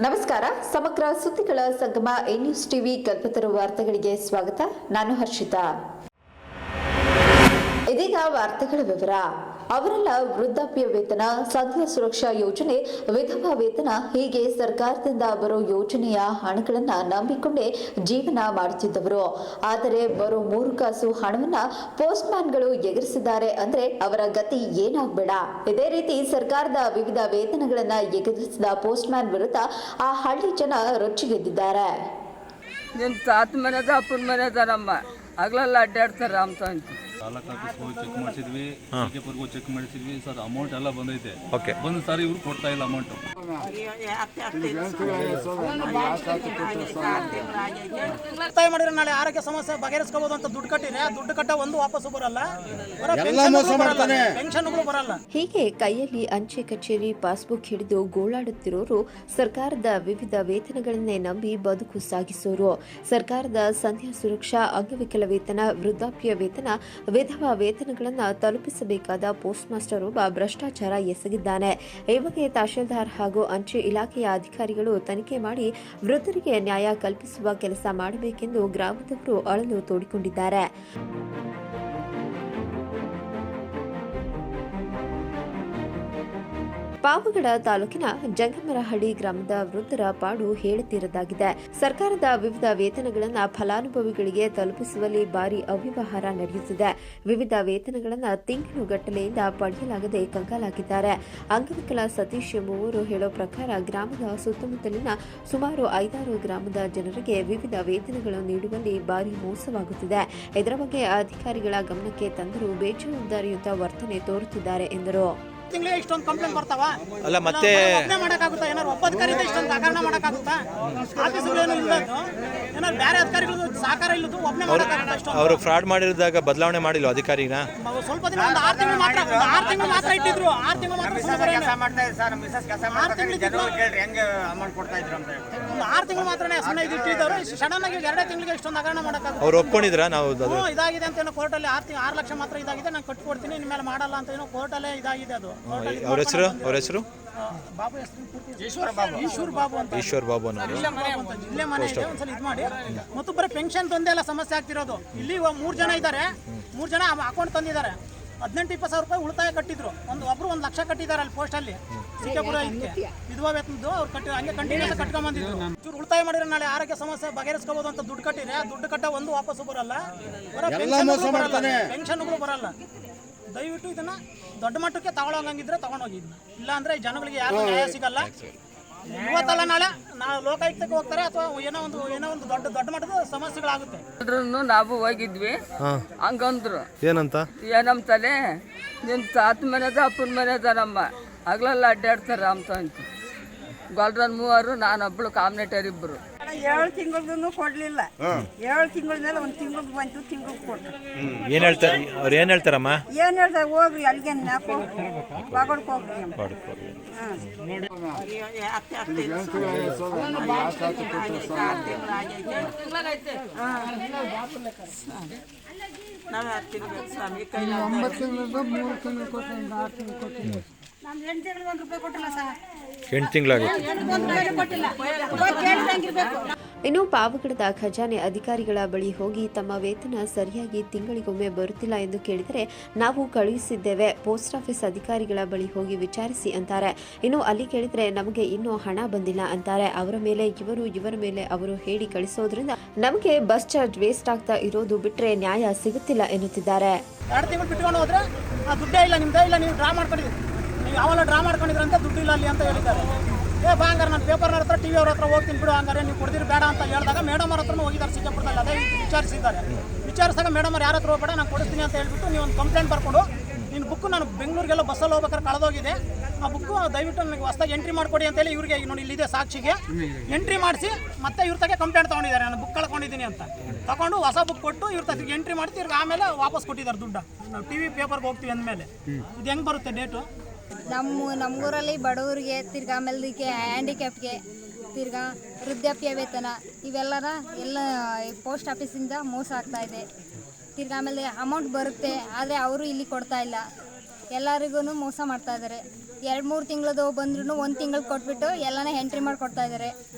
ನಮಸ್ಕಾರ. ಸಮಗ್ರ ಸುದ್ದಿಗಳ ಸಂಗಮ ನ್ಯೂಸ್ ಟಿವಿ ಕಲ್ಪತರು ವಾರ್ತೆಗಳಿಗೆ ಸ್ವಾಗತ. ನಾನು ಹರ್ಷಿತಾ. ಇದೀಗ ವಾರ್ತೆಗಳ ವಿವರ. ಅವರೆಲ್ಲ ವೃದ್ಧಾಪ್ಯ ವೇತನ, ಸಂಧ್ಯಾ ಸುರಕ್ಷಾ ಯೋಜನೆ, ವಿಧವಾ ವೇತನ ಹೀಗೆ ಸರ್ಕಾರದಿಂದ ಬರೋ ಯೋಜನೆಯ ಹಣಗಳನ್ನ ನಂಬಿಕೊಂಡೇ ಜೀವನ ಮಾಡುತ್ತಿದ್ದವರು. ಆದರೆ ಬರೋ 3 ಕಾಸು ಹಣವನ್ನ ಪೋಸ್ಟ್ ಮ್ಯಾನ್ಗಳು ಎಗರಿಸಿದ್ದಾರೆ ಅಂದ್ರೆ ಅವರ ಗತಿ ಏನಾಗಬೇಡ. ಇದೇ ರೀತಿ ಸರ್ಕಾರದ ವಿವಿಧ ವೇತನಗಳನ್ನ ಎಗರಿಸಿದ ಪೋಸ್ಟ್ ಮ್ಯಾನ್ ವಿರುದ್ಧ ಆ ಹಳ್ಳಿ ಜನ ರೊಚ್ಚಿಗೆದ್ದಿದ್ದಾರೆ. ನಿನ್ನ ತಾತ ಮನೆದ ಅಪ್ಪನ ಮನೆದಾರಮ್ಮ ಆಗ್ಲೆಲ್ಲ ಅಡ್ಡಾಡ್ತಾರೆ ಅಂತ ತಾಲೂಕು ಆಫೀಸ್ ಹೋಗಿ ಚೆಕ್ ಮಾಡಿಸಿದ್ವಿ, ಜಿಕೆಪುರ್ಗೂ ಚೆಕ್ ಮಾಡಿಸಿದ್ವಿ ಸರ್. ಅಮೌಂಟ್ ಎಲ್ಲ ಬಂದೈತೆ. ಬಂದು ಸರ್ ಇವ್ರು ಕೊಡ್ತಾ ಇಲ್ಲ ಅಮೌಂಟ್. ಮಾಡಿದ್ರೆ ನಾಳೆ ಆರೋಗ್ಯ ಸಮಸ್ಯೆ ಬಗೆಹರಿಸ್ಕೋಬಹುದು ಅಂತ ದುಡ್ಡು ಕಟ್ಟಿದ್ರೆ ದುಡ್ಡು ಕಟ್ಟ ಒಂದು ವಾಪಸ್ ಬರಲ್ಲ, ಪೆನ್ಷನ್ಗಳು ಬರಲ್ಲ. ಹೀಗೆ ಕೈಯಲ್ಲಿ ಅಂಚೆ ಕಚೇರಿ ಪಾಸ್ಬುಕ್ ಹಿಡಿದು ಗೋಳಾಡುತ್ತಿರೋರು ಸರ್ಕಾರದ ವಿವಿಧ ವೇತನಗಳನ್ನೇ ನಂಬಿ ಬದುಕು ಸಾಗಿಸೋರು. ಸರ್ಕಾರದ ಸಂಧ್ಯಾ ಸುರಕ್ಷಾ, ಅಂಗವಿಕಲ ವೇತನ, ವೃದ್ಧಾಪ್ಯ ವೇತನ, ವಿಧವಾ ವೇತನಗಳನ್ನು ತಲುಪಿಸಬೇಕಾದ ಪೋಸ್ಟ್ ಮಾಸ್ಟರ್ ಒಬ್ಬ ಭ್ರಷ್ಟಾಚಾರ ಎಸಗಿದ್ದಾನೆ. ಈ ಬಗ್ಗೆ ತಹಶೀಲ್ದಾರ್ ಹಾಗೂ ಅಂಚೆ ಇಲಾಖೆಯ ಅಧಿಕಾರಿಗಳು ತನಿಖೆ ಮಾಡಿ ವೃದ್ಧರಿಗೆ ನ್ಯಾಯ ಕಲ್ಪಿಸುವ ಕೆಲಸ ಮಾಡಬೇಕೆಂದು ಗ್ರಾಮದವರು ಅಳಲು ತೋಡಿಕೊಂಡಿದ್ದಾರೆ. ಪಾವಗಡ ತಾಲೂಕಿನ ಜಂಗಮರಹಳ್ಳಿ ಗ್ರಾಮದ ವೃದ್ಧರ ಪಾಡು ಹೇಳುತ್ತಿರದಾಗಿದೆ. ಸರ್ಕಾರದ ವಿವಿಧ ವೇತನಗಳನ್ನು ಫಲಾನುಭವಿಗಳಿಗೆ ತಲುಪಿಸುವಲ್ಲಿ ಭಾರಿ ಅವ್ಯವಹಾರ ನಡೆಯುತ್ತಿದೆ. ವಿವಿಧ ವೇತನಗಳನ್ನು ತಿಂಗಳುಗಟ್ಟಲೆಯಿಂದ ಪಡೆಯಲಾಗದೆ ಕಂಗಾಲಾಗಿದ್ದಾರೆ. ಅಂಗವಿಕಲ ಸತೀಶ್ ಎಂಬುವರು ಹೇಳೋ ಪ್ರಕಾರ ಗ್ರಾಮದ ಸುತ್ತಮುತ್ತಲಿನ ಸುಮಾರು 5-6 ಗ್ರಾಮದ ಜನರಿಗೆ ವಿವಿಧ ವೇತನಗಳನ್ನು ನೀಡುವಲ್ಲಿ ಭಾರಿ ಮೋಸವಾಗುತ್ತಿದೆ. ಇದರ ಬಗ್ಗೆ ಅಧಿಕಾರಿಗಳ ಗಮನಕ್ಕೆ ತಂದರೂ ಬೇಜವಾಬ್ದಾರಿಯುತ ವರ್ತನೆ ತೋರುತ್ತಿದ್ದಾರೆ ಎಂದರು. ತಿಂಗಳಿಗೆ ಇಷ್ಟೊಂದು ಕಂಪ್ಲೇಂಟ್ ಬರ್ತಾವ ಅಲ್ಲ, ಮತ್ತೆ ಮಾಡಕ್ಕಾಗುತ್ತಾ? ಏನಾರು ಒಬ್ಬ ಅಧಿಕಾರಿಯಿಂದ ಇಷ್ಟೊಂದು ಹಗರಣ ಮಾಡಕ್ಕಾಗುತ್ತಾ? ಆಫೀಸ್ಗಳೇನು ಇಲ್ಲದು, ಏನಾರು ಬೇರೆ ಅಧಿಕಾರಿಗಳು ಸಹಕಾರ ಇಲ್ಲದು, ಒಬ್ಬನೇ ಮಾಡಕ್ಕಾಗುತ್ತಾ? ಅವರು ಫ್ರಾಡ್ ಮಾಡಿದಾಗ ಬದಲಾವಣೆ ಮಾಡಿಲ್ಲ ಅಧಿಕಾರಿನ. ಸ್ವಲ್ಪ ದಿನ ಒಂದು 6 ತಿಂಗಳು ಮಾತ್ರ ಇಟ್ಟಿದ್ರು. 6 ತಿಂಗಳು ಮಾತ್ರ ಮಾತ್ರನೇ ಸುಮ್ಮನೆ ಇಟ್ಟಿದ್ದವರು. ಸಡನ್ ಆಗಿ 2 ತಿಂಗಳಿಗೆ ಇಷ್ಟೊಂದು ಹಗರಣ ಮಾಡಕ್ಕಾಗುತ್ತೆ? ಅವ್ರು ಒಪ್ಕೊಂಡಿದ್ರ ನಾವು ಇದಾಗಿದೆ ಅಂತ ಏನೋ ಕೋರ್ಟಲ್ಲಿ 6 ಲಕ್ಷ ಮಾತ್ರ ಇದಾಗಿದೆ, ನಾನು ಕಟ್ಕೊಡ್ತೀನಿ, ಇನ್ಮೇಲೆ ಮಾಡಲ್ಲ ಅಂತ ಏನೋ ಕೋರ್ಟಲ್ಲೇ ಇದಾಗಿದೆ. ಅದು ಅವ್ರ ಹೆಸರು ಬಾಬು, ಈಶ್ವರ್ ಬಾಬು ಅಂತ. ಈಶ್ವರ್ ಬಾಬು ಜಿಲ್ಲೆ ಮನೆ ಇದೆ. ಒಂದ್ಸಲ ಇದು ಮಾಡಿ. ಮತ್ತು ಬರೀ ಪೆನ್ಷನ್ ತಂದೆ ಎಲ್ಲ ಸಮಸ್ಯೆ ಆಗ್ತಿರೋದು. ಇಲ್ಲಿ 3 ಜನ ಇದ್ದಾರೆ. 3 ಜನ ಅಕೌಂಟ್ ತಂದಿದ್ದಾರೆ. 18-20 ಸಾವಿರ ರೂಪಾಯಿ ಉಳಿತಾಯ ಕಟ್ಟಿದ್ರು. ಒಬ್ರು 1 ಲಕ್ಷ ಕಟ್ಟಿದ್ದಾರೆ ಅಲ್ಲಿ ಪೋಸ್ಟ್ ಅಲ್ಲಿ ಸಿಕ್ಕಾಪುರ ವಿಧವಾ ವೇತನದ್ದು. ಅವ್ರು ಕಟ್ಟಿ ಹಂಗೆ ಕಂಟಿನ್ಯೂಸ್ ಕಟ್ಕೊಂಡ್ಬಂದಿದ್ರು. ಇವ್ರು ಉಳಿತಾಯ ಮಾಡಿದ್ರೆ ನಾಳೆ ಆರೋಗ್ಯ ಸಮಸ್ಯೆ ಬಗೆಹರಿಸ್ಕೋಬಹುದು ಅಂತ ದುಡ್ಡು ಕಟ್ಟಿದ್ರೆ ದುಡ್ಡು ಕಟ್ಟ ಒಂದು ವಾಪಸ್ ಬರಲ್ಲ, ಪೆನ್ಷನ್ಗಳು ಬರಲ್ಲ. ದಯವಿಟ್ಟು ಇದನ್ನ ದೊಡ್ಡ ಮಟ್ಟಕ್ಕೆ ತಗೊಳಂಗಿದ್ರೆ ತಗೊಂಡೋಗಿ, ಇಲ್ಲ ಅಂದ್ರೆ ಜನಗಳಿಗೆ ಯಾರು ನ್ಯಾಯ ಸಿಗಲ್ಲ. ಇವತ್ತಲ್ಲ ನಾಳೆ ಲೋಕಾಯುಕ್ತಕ್ಕೆ ಹೋಗ್ತಾರೆ ಅಥವಾ ಏನೋ ಒಂದು ದೊಡ್ಡ ಮಟ್ಟದ ಸಮಸ್ಯೆಗಳಾಗುತ್ತೆ. ನಾವು ಹೋಗಿದ್ವಿ, ಹಂಗಂದ್ರು ಏನಂತಲೇ ನಿನ್ನ ತಾತ ಮನೆದ ಅಪ್ಪನ ಮನೆದಾರಮ್ಮ ಆಗ್ಲೆಲ್ಲ ಅಡ್ಡಾಡ್ತಾರೆ ಅಂತ ಗೊಲ್ರನ್ 3, ನಾನೊಬ್ಳು ಕಾಂಬಿನೇಟರ್ 2. 7 ತಿಂಗಳೂ ಕೊಡ್ಲಿಲ್ಲ. 7 ತಿಂಗಳ ಮೇಲೆ 1 ತಿಂಗಳಿಗೆ ಬಂತು, ತಿಂಗಳಿಗೆ ಕೊಟ್ಟರು. ಏನ್ ಹೇಳ್ತಾರೆ ಅವ್ರು? ಏನ್ ಹೇಳ್ತಾರಮ್ಮ? ಏನ್ ಹೇಳ್ತಾರೆ? ಹೋಗ್ರಿ ಅಲ್ಲಿಗೆ ನಾಲ್ಕು ಬಾಗೋಡ್ಕೆ ಹೋಗ್ರಿ. ನಾವು 6 ತಿಂಗಳು ಸ್ವಾಮಿ ಕೈ 9 ತಿಂಗಳು 3 ತಿಂಗಳು ಕೊಟ್ಟು 6 ತಿಂಗಳು ಕೊಟ್ಟು ನಾನು 8 ತಿಂಗಳಿಗೆ 1 ರೂಪಾಯಿ ಕೊಟ್ಟಿಲ್ಲ ಸರ್. 8 ತಿಂಗಳಾಗುತ್ತೆ. ಇನ್ನು ಪಾವಗಡದ ಖಜಾನೆ ಅಧಿಕಾರಿಗಳ ಬಳಿ ಹೋಗಿ ತಮ್ಮ ವೇತನ ಸರಿಯಾಗಿ ತಿಂಗಳಿಗೊಮ್ಮೆ ಬರುತ್ತಿಲ್ಲ ಎಂದು ಕೇಳಿದರೆ ನಾವು ಕಳುಹಿಸಿದ್ದೇವೆ, ಪೋಸ್ಟ್ ಆಫೀಸ್ ಅಧಿಕಾರಿಗಳ ಬಳಿ ಹೋಗಿ ವಿಚಾರಿಸಿ ಅಂತಾರೆ. ಇನ್ನು ಅಲ್ಲಿ ಕೇಳಿದರೆ ನಮಗೆ ಇನ್ನೂ ಹಣ ಬಂದಿಲ್ಲ ಅಂತಾರೆ. ಅವರ ಮೇಲೆ ಇವರ ಮೇಲೆ ಅವರು ಹೇಳಿ ಕಳಿಸೋದ್ರಿಂದ ನಮಗೆ ಬಸ್ ಚಾರ್ಜ್ ವೇಸ್ಟ್ ಆಗ್ತಾ ಇರೋದು ಬಿಟ್ಟರೆ ನ್ಯಾಯ ಸಿಗುತ್ತಿಲ್ಲ ಎನ್ನುತ್ತಿದ್ದಾರೆ. 2 ತಿಂಗಳು ಬಿಟ್ಕೊಂಡು ಹೋದ್ರೆ ದುಡ್ಡೇ ಇಲ್ಲ, ನಿಮ್ದೇ ಇಲ್ಲ, ನೀವು ಡ್ರಾ ಮಾಡ್ಕೊಂಡಿದ್ರಿ, ನೀವು ಯಾವೆಲ್ಲ ಡ್ರಾ ಮಾಡ್ಕೊಂಡಿದ್ರೆ ಅಂತ ದುಡ್ಡು ಇಲ್ಲ ಅಲ್ಲಿ ಅಂತ ಹೇಳಿದ್ದಾರೆ. ಬಾ ಹಂಗಾರೆ ನಾನು ಪೇಪರ್ನ ಹತ್ರ TV ಅವ್ರ ಹತ್ರ ಹೋಗ್ತೀನಿ ಬಿಡು, ಹಂಗಾರೆ ನೀವು ಕೊಡ್ದಿರಿ ಬೇಡ ಅಂತ ಹೇಳಿದಾಗ ಮೇಡಮ್ ಅವ್ರ ಹತ್ರನೂ ಹೋಗಿದ್ದಾರೆ ಸಿಕ್ಕಾಪುರದಲ್ಲಿ. ಅದೇ ವಿಚಾರಿಸಿದಾಗ ಮೇಡಮ್ ಅವ್ರು ಯಾರ ಹತ್ರ ಹೋಗ್ಬೇಡ, ನಾನು ಕೊಡಿಸ್ತೀನಿ ಅಂತ ಹೇಳ್ಬಿಟ್ಟು ನೀವು ಒಂದು ಕಂಪ್ಲೇಂಟ್ ಬರ್ಕೊಂಡು, ನಿನ್ನ ಬುಕ್ಕು ನಾನು ಬೆಂಗಳೂರಿಗೆಲ್ಲ ಬಸ್ಸಲ್ಲಿ ಹೋಗ್ಬೇಕಾದ್ರೆ ಕಳೆದೋಗಿದೆ, ಆ ಬುಕ್ಕು ದಯವಿಟ್ಟು ನನಗೆ ಹೊಸದಾಗಿ ಎಂಟ್ರಿ ಮಾಡಿಕೊಡಿ ಅಂತೇಳಿ ಇವ್ರಿಗೆ ನೋಡಿ ಇಲ್ಲಿದೆ ಸಾಕ್ಷಿಗೆ ಎಂಟ್ರಿ ಮಾಡಿಸಿ ಮತ್ತೆ ಇವ್ರ ತಗೆ ಕಂಪ್ಲೇಂಟ್ ತೊಗೊಂಡಿದ್ದಾರೆ, ನಾನು ಬುಕ್ ಕಳ್ಕೊಂಡಿದ್ದೀನಿ ಅಂತ. ತಗೊಂಡು ಹೊಸ ಬುಕ್ ಕೊಟ್ಟು ಇವ್ರ ತಗೆ ಎಂಟ್ರಿ ಮಾಡಿ ಇವ್ರಿಗೆ ಆಮೇಲೆ ವಾಪಸ್ ಕೊಟ್ಟಿದ್ದಾರೆ ದುಡ್ಡು. ನಾವು TV ಪೇಪರ್ಗೆ ಹೋಗ್ತೀವಿ ಅಂದಮೇಲೆ ಇದು ಹೆಂಗೆ ಬರುತ್ತೆ ಡೇಟು? ನಮ್ಮೂರಲ್ಲಿ ಬಡವರಿಗೆ, ತಿರ್ಗಾ ಆಮೇಲೆ ಹ್ಯಾಂಡಿಕ್ಯಾಪ್ಗೆ, ತಿರ್ಗಾ ವೃದ್ಧಾಪ್ಯ ವೇತನ ಇವೆಲ್ಲರ ಎಲ್ಲ ಪೋಸ್ಟ್ ಆಫೀಸಿಂದ ಮೋಸ ಆಗ್ತಾ ಇದೆ. ತಿರ್ಗಾ ಆಮೇಲೆ ಅಮೌಂಟ್ ಬರುತ್ತೆ, ಆದರೆ ಅವರು ಇಲ್ಲಿ ಕೊಡ್ತಾ ಇಲ್ಲ. ಎಲ್ಲರಿಗೂ ಮೋಸ ಮಾಡ್ತಾ ಇದ್ದಾರೆ. 2-3 ತಿಂಗಳದು ಬಂದ್ರೂ 1 ತಿಂಗಳು ಕೊಟ್ಬಿಟ್ಟು ಎಲ್ಲನೇ ಎಂಟ್ರಿ ಮಾಡಿಕೊಡ್ತಾ ಇದ್ದಾರೆ.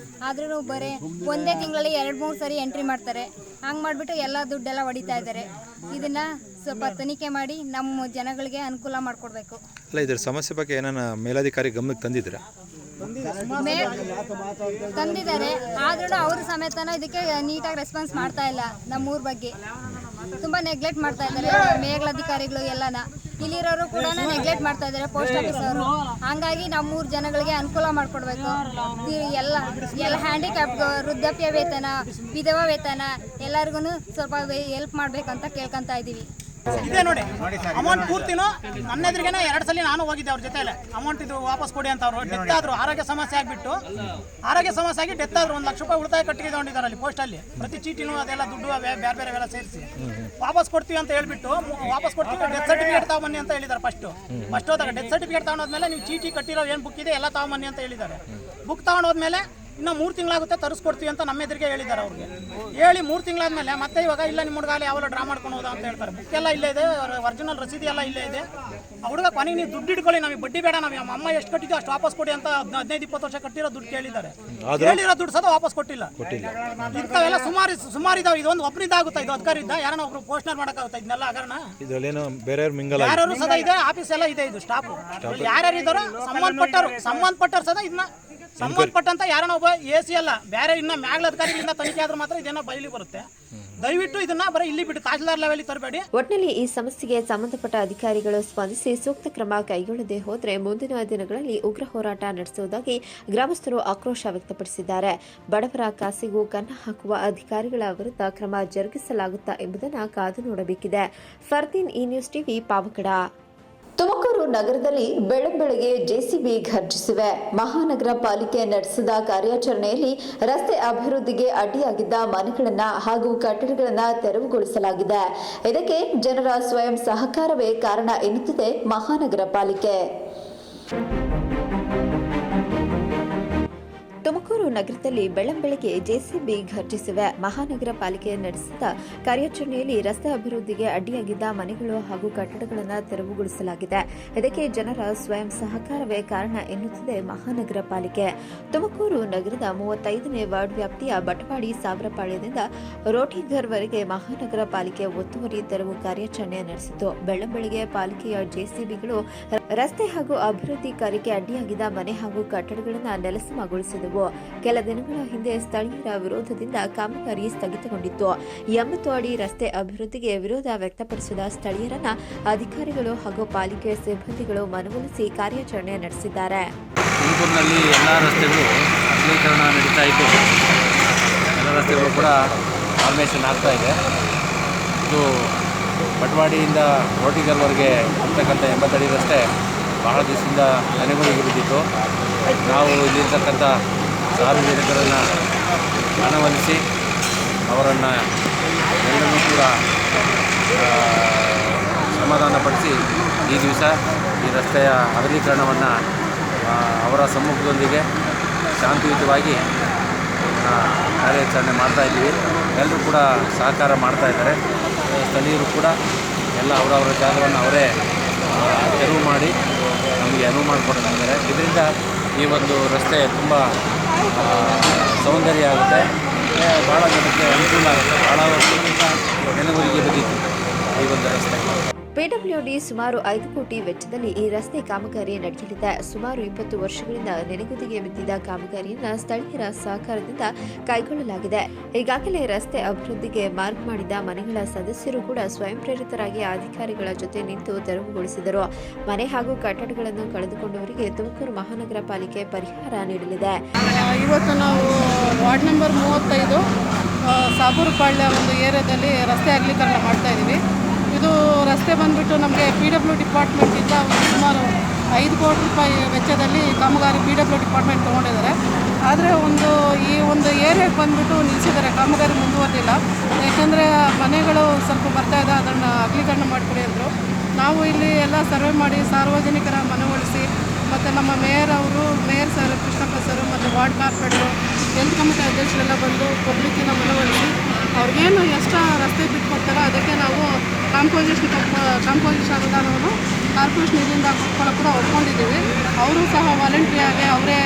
ಆದ್ರೂ ಬರೀ ಒಂದೇ ತಿಂಗಳಲ್ಲಿ 2-3 ಸರಿ ಎಂಟ್ರಿ ಮಾಡ್ತಾರೆ. ಹಂಗೆ ಮಾಡಿಬಿಟ್ಟು ಎಲ್ಲ ದುಡ್ಡೆಲ್ಲ ಹೊಡಿತಾ ಇದ್ದಾರೆ. ಇದನ್ನು ಸ್ವಲ್ಪ ತನಿಖೆ ಮಾಡಿ ನಮ್ಮ ಜನಗಳಿಗೆ ಅನುಕೂಲ ಮಾಡಿಕೊಡ್ಬೇಕು. ಅಲ್ಲ, ಇದ್ರ ಸಮಸ್ಯೆ ಬಗ್ಗೆ ಏನಾನ ಮೇಲಾಧಿಕಾರಿ ಗಮನಕ್ಕೆ ತಂದಿದ್ದೀರಾ? ತಂದಿದ್ದಾರೆ, ಆದ್ರೂ ಅವರು ಸಮೇತನ ಇದಕ್ಕೆ ನೀಟಾಗಿ ರೆಸ್ಪಾನ್ಸ್ ಮಾಡ್ತಾ ಇಲ್ಲ. ನಮ್ಮೂರ ಬಗ್ಗೆ ತುಂಬ ನೆಗ್ಲೆಕ್ಟ್ ಮಾಡ್ತಾ ಇದ್ದಾರೆ ಮೇಲಾಧಿಕಾರಿಗಳು ಎಲ್ಲನ. ಇಲ್ಲಿರೋರು ಕೂಡ ನೆಗ್ಲೆಕ್ಟ್ ಮಾಡ್ತಾ ಇದ್ದಾರೆ ಪೋಸ್ಟ್ ಆಫೀಸ್ ಅವರು. ಹಂಗಾಗಿ ನಮ್ಮೂರ ಜನಗಳಿಗೆ ಅನುಕೂಲ ಮಾಡಿಕೊಡ್ಬೇಕು. ಎಲ್ಲ ಹ್ಯಾಂಡಿಕ್ಯಾಪ್ಗೂ ವೃದ್ಧಾಪ್ಯ ವೇತನ, ವಿಧವಾ ವೇತನ ಎಲ್ಲರಿಗೂ ಸ್ವಲ್ಪ ಹೆಲ್ಪ್ ಮಾಡ್ಬೇಕಂತ ಕೇಳ್ಕೊತಾ ಇದ್ದೀವಿ. ಇದೆ ನೋಡಿ, ಅಮೌಂಟ್ ಪೂರ್ತಿನೂ ನನ್ನ ಎದುರಿಗೇನೆ 2 ಸಲ ನಾನು ಹೋಗಿದ್ದೆ ಅವ್ರ ಜೊತೆಲೆ. ಅಮೌಂಟ್ ಇದು ವಾಪಸ್ ಕೊಡಿ ಅಂತ. ಅವರು ಡೆತ್ ಆದ್ರು, ಆರೋಗ್ಯ ಸಮಸ್ಯೆ ಆಗಿಬಿಟ್ಟು ಡೆತ್ ಆದ್ರು. 1 ಲಕ್ಷ ರೂಪಾಯಿ ಉಳಿತಾಯ ಕಟ್ಟಿಕೊಂಡಿದ್ದಾರೆ ಅಲ್ಲಿ ಪೋಸ್ಟಲ್ಲಿ. ಪ್ರತಿ ಚೀಟಿನೂ ಅದೆಲ್ಲ ದುಡ್ಡು ಬೇರೆ ಬೇರೆ ಎಲ್ಲ ಸೇರಿಸಿ ವಾಪಸ್ ಕೊಡ್ತೀವಿ ಅಂತ ಹೇಳ್ಬಿಟ್ಟು ವಾಪಸ್ ಕೊಡ್ತೀವಿ, ಡೆತ್ ಸರ್ಟಿಫಿಕೇಟ್ ತಗೊಂಬನ್ನಿ ಅಂತ ಹೇಳಿದ್ದಾರೆ. ಫಸ್ಟ್ ಹೋದಾಗ ಡೆತ್ ಸರ್ಟಿಫಿಕೇಟ್ ತಗೊಂಡೋದ್ಮೇಲೆ ನೀವು ಚೀಟಿ ಕಟ್ಟಿರೋ ಏನು ಬುಕ್ ಇದೆ ಎಲ್ಲ ತಗೊಂಬನ್ನಿ ಅಂತ ಹೇಳಿದ್ದಾರೆ. ಬುಕ್ ತಗೊಂಡೋದ್ಮೇಲೆ ಇನ್ನು 3 ತಿಂಗಳಾಗುತ್ತೆ ತರಿಸ್ಕೊಡ್ತೀವಿ ಅಂತ ನಮ್ಮ ಎದುರಿಗೆ ಹೇಳಿದ್ದಾರೆ. ಅವ್ರಿಗೆ ಹೇಳಿ 3 ತಿಂಗಳಾದ್ಮೇಲೆ ಮತ್ತೆ ಇವಾಗ ಇಲ್ಲ ನಿಮ್ಮ ಹುಡುಗಾಲಿ ಯಾವಲ್ಲ ಡ್ರಾ ಮಾಡ್ಕೊಂಡು ಹೋದ ಅಂತ ಹೇಳ್ತಾರೆ. ಬುಕ್ ಎಲ್ಲ ಇಲ್ಲೇ ಇದೆ, ಒರಿಜಿನಲ್ ರಸೀದಿ ಎಲ್ಲ ಇಲ್ಲೇ ಇದೆ. ಆ ಹುಡುಗ ಕೊನೆಗೆ ನೀವು ದುಡ್ಡು ಇಟ್ಕೊಳ್ಳಿ, ನಮಗೆ ಬಡ್ಡಿ ಬೇಡ, ನಾವು ಅಮ್ಮ ಎಷ್ಟು ಕಟ್ಟಿದ್ವಿ ಅಷ್ಟು ವಾಪಸ್ ಕೊಡಿ ಅಂತ 15-20 ವರ್ಷ ಕಟ್ಟಿರೋ ದುಡ್ಡು ಕೇಳಿದ್ದಾರೆ. ಹೇಳಿರೋ ದುಡ್ಡು ಸದ ವಾಪಸ್ ಕೊಟ್ಟಿಲ್ಲ. ಇಂಥವೆಲ್ಲ ಸುಮಾರು ಇದಾವೆ. ಇದೊಂದು ಒಬ್ಬರಿಂದ ಆಗುತ್ತಾ? ಇದು ಅಧಿಕಾರಿ ಇದ್ದ ಯಾರನ್ನ ಒಬ್ರು ಪೋಸ್ಟ್ನರ್ ಮಾಡೋಕ್ಕಾಗುತ್ತಾ? ಇದನ್ನೆಲ್ಲ ಹಗರಣ ಇದರಲ್ಲೇನೋ ಬೇರೆ ಮಿಂಗಲ್ ಯಾರು ಸದಾ ಇದೆ, ಆಫೀಸ್ ಎಲ್ಲ ಇದೆ. ಇದು ಸ್ಟಾಫ್ ಯಾರ್ಯಾರು ಇದ್ದಾರೋ ಸಂಬಂಧಪಟ್ಟರು ಸದಾ ಇದನ್ನ ಸಂಬಂಧಪಟ್ಟಂತ ಯಾರನ್ನ ಒಬ್ಬ AC ಅಲ್ಲ, ಬೇರೆ ಇನ್ನ ಮ್ಯಾಗ್ಲ ಅಧಿಕಾರಿಗಳಿಂದ ತನಿಖೆ ಆದ್ರೂ ಮಾತ್ರ ಇದೇನೋ ಬಯಲಿ ಬರುತ್ತೆ. ದಯವಿಟ್ಟು ಇದನ್ನ ಬರೀ ಇಲ್ಲಿ ಬಿಟ್ಟು ತಹಸೀಲ್ದಾರ್ ಲೆವೆಲ್ ತರಬೇಡಿ. ಒಟ್ಟಿನಲ್ಲಿ ಈ ಸಮಸ್ಯೆಗೆ ಸಂಬಂಧಪಟ್ಟ ಅಧಿಕಾರಿಗಳು ಸ್ಪಂದಿಸಿ ಸೂಕ್ತ ಕ್ರಮ ಕೈಗೊಳ್ಳದೆ ಹೋದರೆ ಮುಂದಿನ ದಿನಗಳಲ್ಲಿ ಉಗ್ರ ಹೋರಾಟ ನಡೆಸುವುದಾಗಿ ಗ್ರಾಮಸ್ಥರು ಆಕ್ರೋಶ ವ್ಯಕ್ತಪಡಿಸಿದ್ದಾರೆ. ಬಡವರ ಕಾಸಿಗೂ ಕನ್ನ ಹಾಕುವ ಅಧಿಕಾರಿಗಳ ವಿರುದ್ಧ ಕ್ರಮ ಜರುಗಿಸಲಾಗುತ್ತಾ ಎಂಬುದನ್ನು ಕಾದು ನೋಡಬೇಕಿದೆ. ಫರ್ದೀನ್, ಈ ನ್ಯೂಸ್ ಟಿವಿ, ಪಾವಗಡ. ತುಮಕೂರು ನಗರದಲ್ಲಿ ಬೆಳಗ್ಗೆ ಜೆಸಿಬಿ ಘರ್ಜಿಸಿವೆ. ಮಹಾನಗರ ಪಾಲಿಕೆ ನಡೆಸಿದ ಕಾರ್ಯಾಚರಣೆಯಲ್ಲಿ ರಸ್ತೆ ಅಭಿವೃದ್ಧಿಗೆ ಅಡ್ಡಿಯಾಗಿದ್ದ ಮನೆಗಳನ್ನು ಹಾಗೂ ಕಟ್ಟಡಗಳನ್ನು ತೆರವುಗೊಳಿಸಲಾಗಿದೆ. ಇದಕ್ಕೆ ಜನರ ಸ್ವಯಂ ಸಹಕಾರವೇ ಕಾರಣ ಎನ್ನುತ್ತಿದೆ ಮಹಾನಗರ ಪಾಲಿಕೆ. ತುಮಕೂರು ನಗರದಲ್ಲಿ ಬೆಳ್ಳಂಬೆಳಗ್ಗೆ ಜೆಸಿಬಿ ಘರ್ಜಿಸಿವೆ. ಮಹಾನಗರ ಪಾಲಿಕೆ ನಡೆಸಿದ ಕಾರ್ಯಾಚರಣೆಯಲ್ಲಿ ರಸ್ತೆ ಅಭಿವೃದ್ಧಿಗೆ ಅಡ್ಡಿಯಾಗಿದ್ದ ಮನೆಗಳು ಹಾಗೂ ಕಟ್ಟಡಗಳನ್ನು ತೆರವುಗೊಳಿಸಲಾಗಿದೆ. ಇದಕ್ಕೆ ಜನರ ಸ್ವಯಂ ಸಹಕಾರವೇ ಕಾರಣ ಎನ್ನುತ್ತಿದೆ ಮಹಾನಗರ ಪಾಲಿಕೆ. ತುಮಕೂರು ನಗರದ 35ನೇ ವಾರ್ಡ್ ವ್ಯಾಪ್ತಿಯ ಬಟವಾಡಿ ಸಾವರಪಾಳ್ಯದಿಂದ ರೋಟಿಘರ್ವರೆಗೆ ಮಹಾನಗರ ಪಾಲಿಕೆ ಒತ್ತುವರಿ ತೆರವು ಕಾರ್ಯಾಚರಣೆ ನಡೆಸಿತು. ಬೆಳ್ಳಂಬೆಳಗ್ಗೆ ಪಾಲಿಕೆಯ ಜೆಸಿಬಿಗಳು ರಸ್ತೆ ಹಾಗೂ ಅಭಿವೃದ್ಧಿ ಕಾರ್ಯಕ್ಕೆ ಅಡ್ಡಿಯಾಗಿದ್ದ ಮನೆ ಹಾಗೂ ಕಟ್ಟಡಗಳನ್ನು ನೆಲಸಮಗೊಳಿಸಿದವು. ಕೆಲ ದಿನಗಳ ಹಿಂದೆ ಸ್ಥಳೀಯರ ವಿರೋಧದಿಂದ ಕಾಮಗಾರಿ ಸ್ಥಗಿತಗೊಂಡಿತ್ತು. 80 ಅಡಿ ರಸ್ತೆ ಅಭಿವೃದ್ಧಿಗೆ ವಿರೋಧ ವ್ಯಕ್ತಪಡಿಸಿದ ಸ್ಥಳೀಯರನ್ನ ಅಧಿಕಾರಿಗಳು ಹಾಗೂ ಪಾಲಿಕೆ ಸಿಬ್ಬಂದಿಗಳು ಮನವೊಲಿಸಿ ಕಾರ್ಯಾಚರಣೆ ನಡೆಸಿದ್ದಾರೆ. ತುಮಕೂರಿನಲ್ಲಿ ಎಲ್ಲ ರಸ್ತೆಗಳು ಅಗಲೀಕರಣ ನಡೀತಾ ಇದ್ದು ಎಲ್ಲ ರಸ್ತೆಗಳು ಕೂಡ ಫಾರ್ಮೇಷನ್ ಆಗ್ತಾ ಇದೆ. ಇದು ಬಟವಾಡಿಯಿಂದ ರೋಟಿಗಲ್ವರೆಗೆ ಇರ್ತಕ್ಕಂಥ 80 ಅಡಿ ರಸ್ತೆ ಬಹಳ ದಿವಸದಿಂದ ನೆನೆಗುದಿಗೆ ಬಿದ್ದಿತ್ತು. ನಾವು ಇಲ್ಲಿರ್ತಕ್ಕಂಥ ಸಾರ್ವಜನಿಕರನ್ನು ಮನವೊಲಿಸಿ ಅವರನ್ನು ಎಲ್ಲರೂ ಕೂಡ ಸಮಾಧಾನಪಡಿಸಿ ಈ ದಿವಸ ಈ ರಸ್ತೆಯ ಅಗಲೀಕರಣವನ್ನು ಅವರ ಸಮ್ಮುಖದೊಂದಿಗೆ ಶಾಂತಿಯುತವಾಗಿ ಕಾರ್ಯಾಚರಣೆ ಮಾಡ್ತಾಯಿದ್ದೀವಿ. ಎಲ್ಲರೂ ಕೂಡ ಸಹಕಾರ ಮಾಡ್ತಾಯಿದ್ದಾರೆ. ಸ್ಥಳೀಯರು ಕೂಡ ಎಲ್ಲ ಅವರವರ ಜಾಗವನ್ನು ಅವರೇ ತೆರವು ಮಾಡಿ ನಮಗೆ ಅನುವು ಮಾಡಿಕೊಡ್ತಾ ಇದ್ದಾರೆ. ಇದರಿಂದ ಈ ಒಂದು ರಸ್ತೆ ತುಂಬ ಸೌಂದರ್ಯ ಆಗುತ್ತೆ, ಭಾಳ ಜನಕ್ಕೆ ಅನುಕೂಲ ಆಗುತ್ತೆ. ಭಾಳ ವರ್ಷದಿಂದ ನೆನಗುದಿಗೆ ಬಿದ್ದಿತ್ತು ಈ ಒಂದು ರಸ್ತೆ. ಪಿಡಬ್ಲ್ಯೂಡಿ ಸುಮಾರು 5 ಕೋಟಿ ವೆಚ್ಚದಲ್ಲಿ ಈ ರಸ್ತೆ ಕಾಮಗಾರಿ ನಡೆಯಲಿದೆ. ಸುಮಾರು 20 ವರ್ಷಗಳಿಂದ ನೆನೆಗುದಿಗೆ ಬಿದ್ದಿದ್ದ ಕಾಮಗಾರಿಯನ್ನು ಸ್ಥಳೀಯರ ಸಹಕಾರದಿಂದ ಕೈಗೊಳ್ಳಲಾಗಿದೆ. ಈಗಾಗಲೇ ರಸ್ತೆ ಅಭಿವೃದ್ಧಿಗೆ ಮಾರ್ಕ್ ಮಾಡಿದ ಮನೆಗಳ ಸದಸ್ಯರು ಕೂಡ ಸ್ವಯಂ ಪ್ರೇರಿತರಾಗಿ ಅಧಿಕಾರಿಗಳ ಜೊತೆ ನಿಂತು ತೆರವುಗೊಳಿಸಿದರು. ಮನೆ ಹಾಗೂ ಕಟ್ಟಡಗಳನ್ನು ಕಳೆದುಕೊಂಡವರಿಗೆ ತುಮಕೂರು ಮಹಾನಗರ ಪಾಲಿಕೆ ಪರಿಹಾರ ನೀಡಲಿದೆ. ಇವತ್ತು ನಾವು ವಾರ್ಡ್ ನಂಬರ್ 35 ಸಾಬೂರುಪಾಳ್ಯ ಒಂದು ಏರಿಯಾದಲ್ಲಿ ರಸ್ತೆ ಅಗಲೀಕರಣ ಮಾಡ್ತಾ ಇದ್ದೀವಿ. ಇದು ರಸ್ತೆ ಬಂದುಬಿಟ್ಟು ನಮಗೆ PW ಡಿಪಾರ್ಟ್ಮೆಂಟಿಂದ ಸುಮಾರು 5 ಕೋಟಿ ರೂಪಾಯಿ ವೆಚ್ಚದಲ್ಲಿ ಕಾಮಗಾರಿ PW ಡಿಪಾರ್ಟ್ಮೆಂಟ್ ತೊಗೊಂಡಿದ್ದಾರೆ. ಆದರೆ ಈ ಒಂದು ಏರಿಯಾಗೆ ಬಂದುಬಿಟ್ಟು ನಿಲ್ಲಿಸಿದ್ದಾರೆ, ಕಾಮಗಾರಿ ಮುಂದುವರೆದಿಲ್ಲ. ಯಾಕೆಂದರೆ ಮನೆಗಳು ಸ್ವಲ್ಪ ಬರ್ತಾಯಿದೆ, ಅದನ್ನು ಅಗಲೀಕರಣ ಮಾಡಿಕೊಡಿ ಅಂದರು. ನಾವು ಇಲ್ಲಿ ಎಲ್ಲ ಸರ್ವೆ ಮಾಡಿ ಸಾರ್ವಜನಿಕರ ಮನವೊಲಿಸಿ ಮತ್ತು ನಮ್ಮ ಮೇಯರ್ ಸರ್ ಕೃಷ್ಣಪ್ಪ ಸರ್ ಮತ್ತು ವಾರ್ಡ್ ಕಾರ್ಪೊರೇಟರು ಹೆಲ್ತ್ ಕಮಿಟಿ ಅಧ್ಯಕ್ಷರೆಲ್ಲ ಬಂದು ಪಬ್ಲಿಕ್ಕಿನ ಮನವೊಲಿಸಿ ಅವ್ರಿಗೇನು ಎಷ್ಟು ರಸ್ತೆ ಬಿಟ್ಕೊಡ್ತಾರೋ ಅದಕ್ಕೆ ನಾವು ಕಾಂಪೋಸಿಷನ್ ಅನುದಾನವನ್ನು ಕಾರ್ಪೊರೇಷನ್ ಇದರಿಂದ ಕೊಟ್ಕೊಳ್ಳೋ ಕೂಡ ಒಪ್ಕೊಂಡಿದ್ದೀವಿ. ಅವರು ಸಹ ವಾಲಂಟ್ರಿಯಾಗಿ ಅವರೇ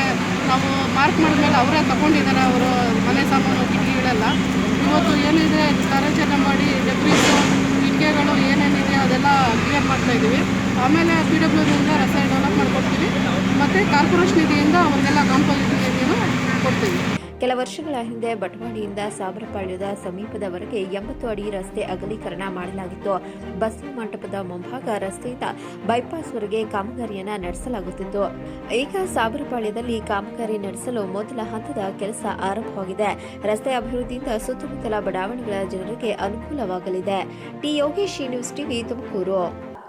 ನಾವು ಮಾರ್ಕ್ ಮಾಡಿದ್ಮೇಲೆ ಅವರೇ ತಗೊಂಡಿದ್ದಾರೆ ಅವರು ಮನೆ ಸಾಮಾನು ಕಿಟಕಿಗಳೆಲ್ಲ. ಇವತ್ತು ಏನಿದೆ ಕಾರ್ಯಾಚರಣೆ ಮಾಡಿ ಡೆಬ್ರೀಸು ಕಿಟಕಿಗಳು ಏನೇನಿದೆ ಅದೆಲ್ಲ ಕ್ಲಿಯರ್ ಮಾಡ್ತಾಯಿದ್ದೀವಿ. ಆಮೇಲೆ PWದಿಂದ ರಸ್ತೆ ಡೆವಲಪ್ ಮಾಡಿಕೊಡ್ತೀವಿ ಮತ್ತು ಕಾರ್ಪೊರೇಷನ್ ನಿಧಿಯಿಂದ ಅವ್ರಿಗೆಲ್ಲ ಕಾಂಪೋಸಿಷನ್ ನಿಧಿಯನ್ನು ಕೊಡ್ತೀವಿ. ಕೆಲ ವರ್ಷಗಳ ಹಿಂದೆ ಬಟವಾಡಿಯಿಂದ ಸಾಬರಪಾಳ್ಯದ ಸಮೀಪದವರೆಗೆ 80 ಅಡಿ ರಸ್ತೆ ಅಗಲೀಕರಣ ಮಾಡಲಾಗಿತ್ತು. ಬಸವ ಮಂಟಪದ ಮುಂಭಾಗ ರಸ್ತೆಯಿಂದ ಬೈಪಾಸ್ವರೆಗೆ ಕಾಮಗಾರಿಯನ್ನು ನಡೆಸಲಾಗುತ್ತಿತ್ತು. ಈಗ ಸಾಬರಪಾಳ್ಯದಲ್ಲಿ ಕಾಮಗಾರಿ ನಡೆಸಲು ಮೊದಲ ಹಂತದ ಕೆಲಸ ಆರಂಭವಾಗಿದೆ. ರಸ್ತೆ ಅಭಿವೃದ್ಧಿಯಿಂದ ಸುತ್ತಮುತ್ತಲ ಬಡಾವಣೆಗಳ ಜನರಿಗೆ ಅನುಕೂಲವಾಗಲಿದೆ. T Yogesh, news TV, Tumakuru.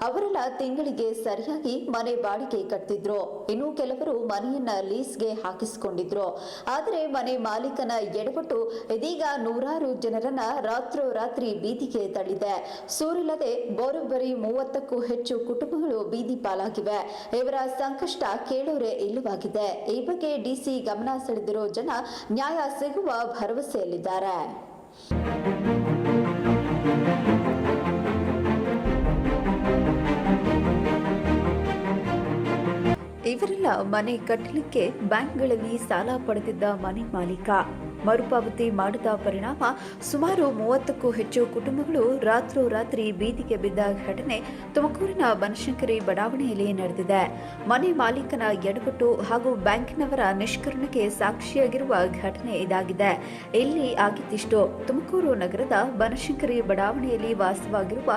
ಅವರೆಲ್ಲ ತಿಂಗಳಿಗೆ ಸರಿಯಾಗಿ ಮನೆ ಬಾಡಿಗೆ ಕಟ್ತಿದ್ರು. ಇನ್ನು ಕೆಲವರು ಮನೆಯನ್ನ ಲೀಸ್ಗೆ ಹಾಕಿಸಿಕೊಂಡಿದ್ರು. ಆದರೆ ಮನೆ ಮಾಲೀಕನ ಎಡವಟ್ಟು ಇದೀಗ ನೂರಾರು ಜನರನ್ನ ರಾತ್ರೋರಾತ್ರಿ ಬೀದಿಗೆ ತಳ್ಳಿದೆ. ಸೂರಿಲ್ಲದೆ ಬರೋಬ್ಬರಿ 30ಕ್ಕೂ ಹೆಚ್ಚು ಕುಟುಂಬಗಳು ಬೀದಿ ಪಾಲಾಗಿವೆ. ಇವರ ಸಂಕಷ್ಟ ಕೇಳೋರೇ ಇಲ್ಲವಾಗಿದೆ. ಈ ಬಗ್ಗೆ ಡಿಸಿ ಗಮನ ಸೆಳೆದಿರೋ ಜನ ನ್ಯಾಯ ಸಿಗುವ ಭರವಸೆಯಲ್ಲಿದ್ದಾರೆ. ಇವರೆಲ್ಲ ಮನೆ ಕಟ್ಟಲಿಕ್ಕೆ ಬ್ಯಾಂಕ್ಗಳಲ್ಲಿ ಸಾಲ ಪಡೆದಿದ್ದ ಮನೆ ಮಾಲೀಕ. ಮರುಪಾವತಿ ಮಾಡದ ಪರಿಣಾಮ ಸುಮಾರು 30ಕ್ಕೂ ಹೆಚ್ಚು ಕುಟುಂಬಗಳು ರಾತ್ರೋರಾತ್ರಿ ಬೀದಿಗೆ ಬಿದ್ದ ಘಟನೆ ತುಮಕೂರಿನ ಬನಶಂಕರಿ ಬಡಾವಣೆಯಲ್ಲಿ ನಡೆದಿದೆ. ಮನೆ ಮಾಲೀಕನ ಎಡವಟ್ಟು ಹಾಗೂ ಬ್ಯಾಂಕಿನವರ ನಿಷ್ಕರುಣೆಗೆ ಸಾಕ್ಷಿಯಾಗಿರುವ ಘಟನೆ ಇದಾಗಿದೆ. ಇಲ್ಲಿ ಆಗಿದ್ದಿಷ್ಟು. ತುಮಕೂರು ನಗರದ ಬನಶಂಕರಿ ಬಡಾವಣೆಯಲ್ಲಿ ವಾಸವಾಗಿರುವ